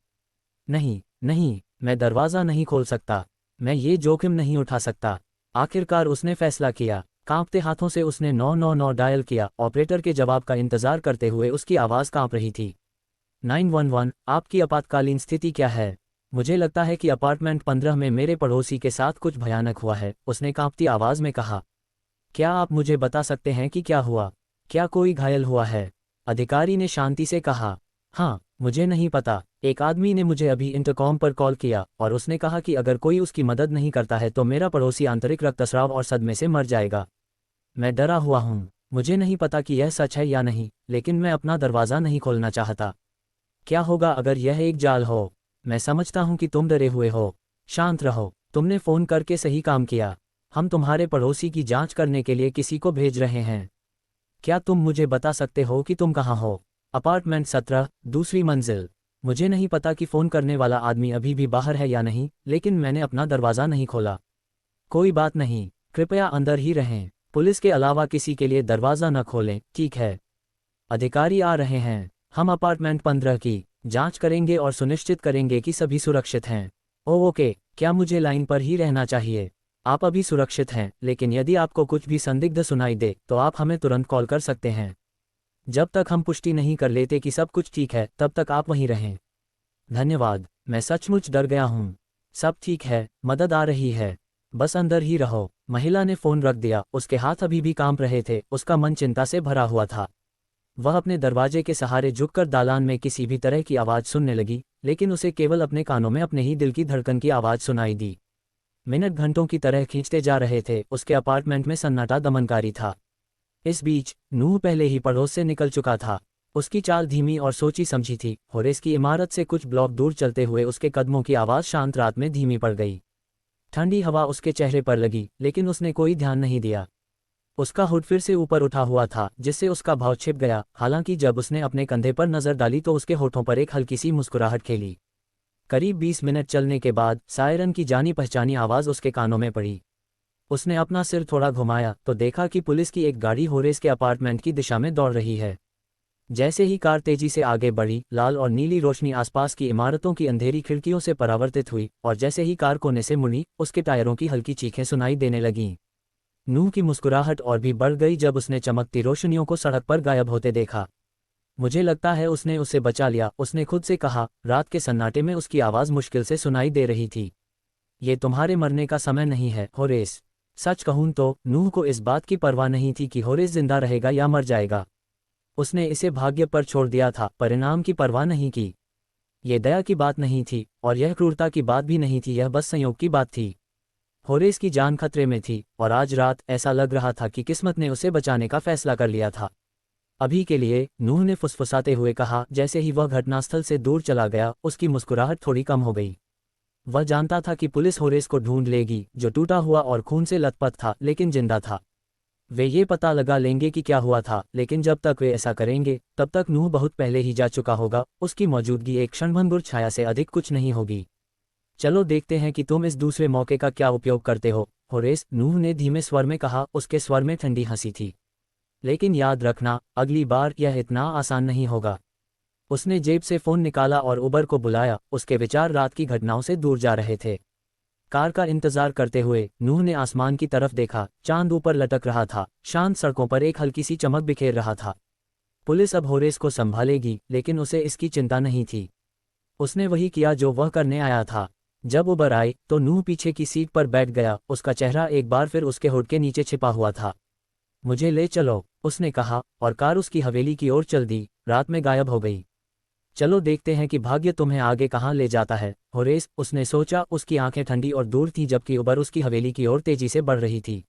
नहीं, नहीं, मैं दरवाज़ा नहीं खोल सकता। मैं ये जोखिम नहीं उठा सकता। आखिरकार उसने फैसला किया। कांपते हाथों से उसने 999 डायल किया। ऑपरेटर के जवाब का इंतजार करते हुए उसकी आवाज़ कांप रही थी। 911, आपकी आपातकालीन स्थिति क्या है? मुझे लगता है कि अपार्टमेंट 15 में मेरे पड़ोसी के साथ कुछ भयानक हुआ है, उसने कांपती आवाज़ में कहा। क्या आप मुझे बता सकते हैं कि क्या हुआ? क्या कोई घायल हुआ है? अधिकारी ने शांति से कहा। हाँ, मुझे नहीं पता। एक आदमी ने मुझे अभी इंटरकॉम पर कॉल किया और उसने कहा कि अगर कोई उसकी मदद नहीं करता है तो मेरा पड़ोसी आंतरिक रक्तस्राव और सदमे से मर जाएगा। मैं डरा हुआ हूँ। मुझे नहीं पता कि यह सच है या नहीं, लेकिन मैं अपना दरवाज़ा नहीं खोलना चाहता। क्या होगा अगर यह एक जाल हो? मैं समझता हूँ कि तुम डरे हुए हो। शांत रहो, तुमने फ़ोन करके सही काम किया। हम तुम्हारे पड़ोसी की जांच करने के लिए किसी को भेज रहे हैं। क्या तुम मुझे बता सकते हो कि तुम कहाँ हो? अपार्टमेंट 17, दूसरी मंजिल। मुझे नहीं पता कि फ़ोन करने वाला आदमी अभी भी बाहर है या नहीं, लेकिन मैंने अपना दरवाज़ा नहीं खोला। कोई बात नहीं, कृपया अंदर ही रहें। पुलिस के अलावा किसी के लिए दरवाज़ा न खोलें, ठीक है? अधिकारी आ रहे हैं। हम अपार्टमेंट 15 की जांच करेंगे और सुनिश्चित करेंगे कि सभी सुरक्षित हैं। ओह ओके, क्या मुझे लाइन पर ही रहना चाहिए? आप अभी सुरक्षित हैं, लेकिन यदि आपको कुछ भी संदिग्ध सुनाई दे तो आप हमें तुरंत कॉल कर सकते हैं। जब तक हम पुष्टि नहीं कर लेते कि सब कुछ ठीक है, तब तक आप वहीं रहें। धन्यवाद, मैं सचमुच डर गया हूँ। सब ठीक है, मदद आ रही है। बस अंदर ही रहो। महिला ने फ़ोन रख दिया, उसके हाथ अभी भी कांप रहे थे, उसका मन चिंता से भरा हुआ था। वह अपने दरवाजे के सहारे झुककर दालान में किसी भी तरह की आवाज़ सुनने लगी, लेकिन उसे केवल अपने कानों में अपने ही दिल की धड़कन की आवाज़ सुनाई दी। मिनट घंटों की तरह खींचते जा रहे थे, उसके अपार्टमेंट में सन्नाटा दमनकारी था। इस बीच नूह पहले ही पड़ोस से निकल चुका था। उसकी चाल धीमी और सोची समझी थी। होरेस की इमारत से कुछ ब्लॉक दूर चलते हुए उसके कदमों की आवाज़ शांत रात में धीमी पड़ गई। ठंडी हवा उसके चेहरे पर लगी, लेकिन उसने कोई ध्यान नहीं दिया। उसका हुड फिर से ऊपर उठा हुआ था, जिससे उसका भाव छिप गया। हालांकि जब उसने अपने कंधे पर नजर डाली तो उसके होठों पर एक हल्की सी मुस्कुराहट खेली। करीब 20 मिनट चलने के बाद सायरन की जानी पहचानी आवाज़ उसके कानों में पड़ी। उसने अपना सिर थोड़ा घुमाया तो देखा कि पुलिस की एक गाड़ी होरेस के अपार्टमेंट की दिशा में दौड़ रही है। जैसे ही कार तेजी से आगे बढ़ी, लाल और नीली रोशनी आसपास की इमारतों की अंधेरी खिड़कियों से परावर्तित हुई, और जैसे ही कार कोने से मुड़ी, उसके टायरों की हल्की चीखें सुनाई देने लगीं। नूह की मुस्कुराहट और भी बढ़ गई जब उसने चमकती रोशनियों को सड़क पर गायब होते देखा। मुझे लगता है उसने उसे बचा लिया, उसने खुद से कहा। रात के सन्नाटे में उसकी आवाज़ मुश्किल से सुनाई दे रही थी। ये तुम्हारे मरने का समय नहीं है, होरेस। सच कहूं तो नूह को इस बात की परवाह नहीं थी कि होरेस जिंदा रहेगा या मर जाएगा। उसने इसे भाग्य पर छोड़ दिया था, परिणाम की परवाह नहीं की। यह दया की बात नहीं थी और यह क्रूरता की बात भी नहीं थी, यह बस संयोग की बात थी। होरेस की जान खतरे में थी और आज रात ऐसा लग रहा था कि किस्मत ने उसे बचाने का फैसला कर लिया था। अभी के लिए, नूह ने फुसफुसाते हुए कहा। जैसे ही वह घटनास्थल से दूर चला गया, उसकी मुस्कुराहट थोड़ी कम हो गई। वह जानता था कि पुलिस होरेस को ढूंढ लेगी, जो टूटा हुआ और खून से लथपथ था लेकिन जिंदा था। वे ये पता लगा लेंगे कि क्या हुआ था, लेकिन जब तक वे ऐसा करेंगे, तब तक नूह बहुत पहले ही जा चुका होगा। उसकी मौजूदगी एक क्षणभंगुर छाया से अधिक कुछ नहीं होगी। चलो देखते हैं कि तुम इस दूसरे मौके का क्या उपयोग करते हो, होरेस, नूह ने धीमे स्वर में कहा। उसके स्वर में ठंडी हंसी थी। लेकिन याद रखना, अगली बार यह इतना आसान नहीं होगा। उसने जेब से फ़ोन निकाला और उबर को बुलाया। उसके विचार रात की घटनाओं से दूर जा रहे थे। कार का इंतजार करते हुए नूह ने आसमान की तरफ देखा। चांद ऊपर लटक रहा था, शांत सड़कों पर एक हल्की सी चमक बिखेर रहा था। पुलिस अब होरेस को संभालेगी, लेकिन उसे इसकी चिंता नहीं थी। उसने वही किया जो वह करने आया था। जब उबर आई तो नूह पीछे की सीट पर बैठ गया। उसका चेहरा एक बार फिर उसके हुड के नीचे छिपा हुआ था। मुझे ले चलो, उसने कहा, और कार उसकी हवेली की ओर चल दी, रात में गायब हो गई। चलो देखते हैं कि भाग्य तुम्हें आगे कहाँ ले जाता है, होरेस, उसने सोचा। उसकी आंखें ठंडी और दूर थीं जबकि उबर उसकी हवेली की ओर तेजी से बढ़ रही थी।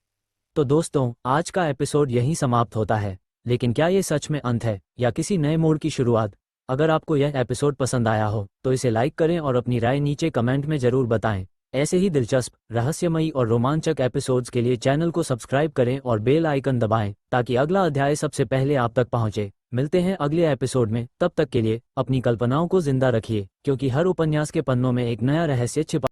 तो दोस्तों, आज का एपिसोड यहीं समाप्त होता है। लेकिन क्या ये सच में अंत है या किसी नए मोड़ की शुरुआत? अगर आपको यह एपिसोड पसंद आया हो तो इसे लाइक करें और अपनी राय नीचे कमेंट में ज़रूर बताएं। ऐसे ही दिलचस्प, रहस्यमयी और रोमांचक एपिसोड्स के लिए चैनल को सब्सक्राइब करें और बेल आइकन दबाएं ताकि अगला अध्याय सबसे पहले आप तक पहुंचे। मिलते हैं अगले एपिसोड में, तब तक के लिए अपनी कल्पनाओं को जिंदा रखिए, क्योंकि हर उपन्यास के पन्नों में एक नया रहस्य छिपा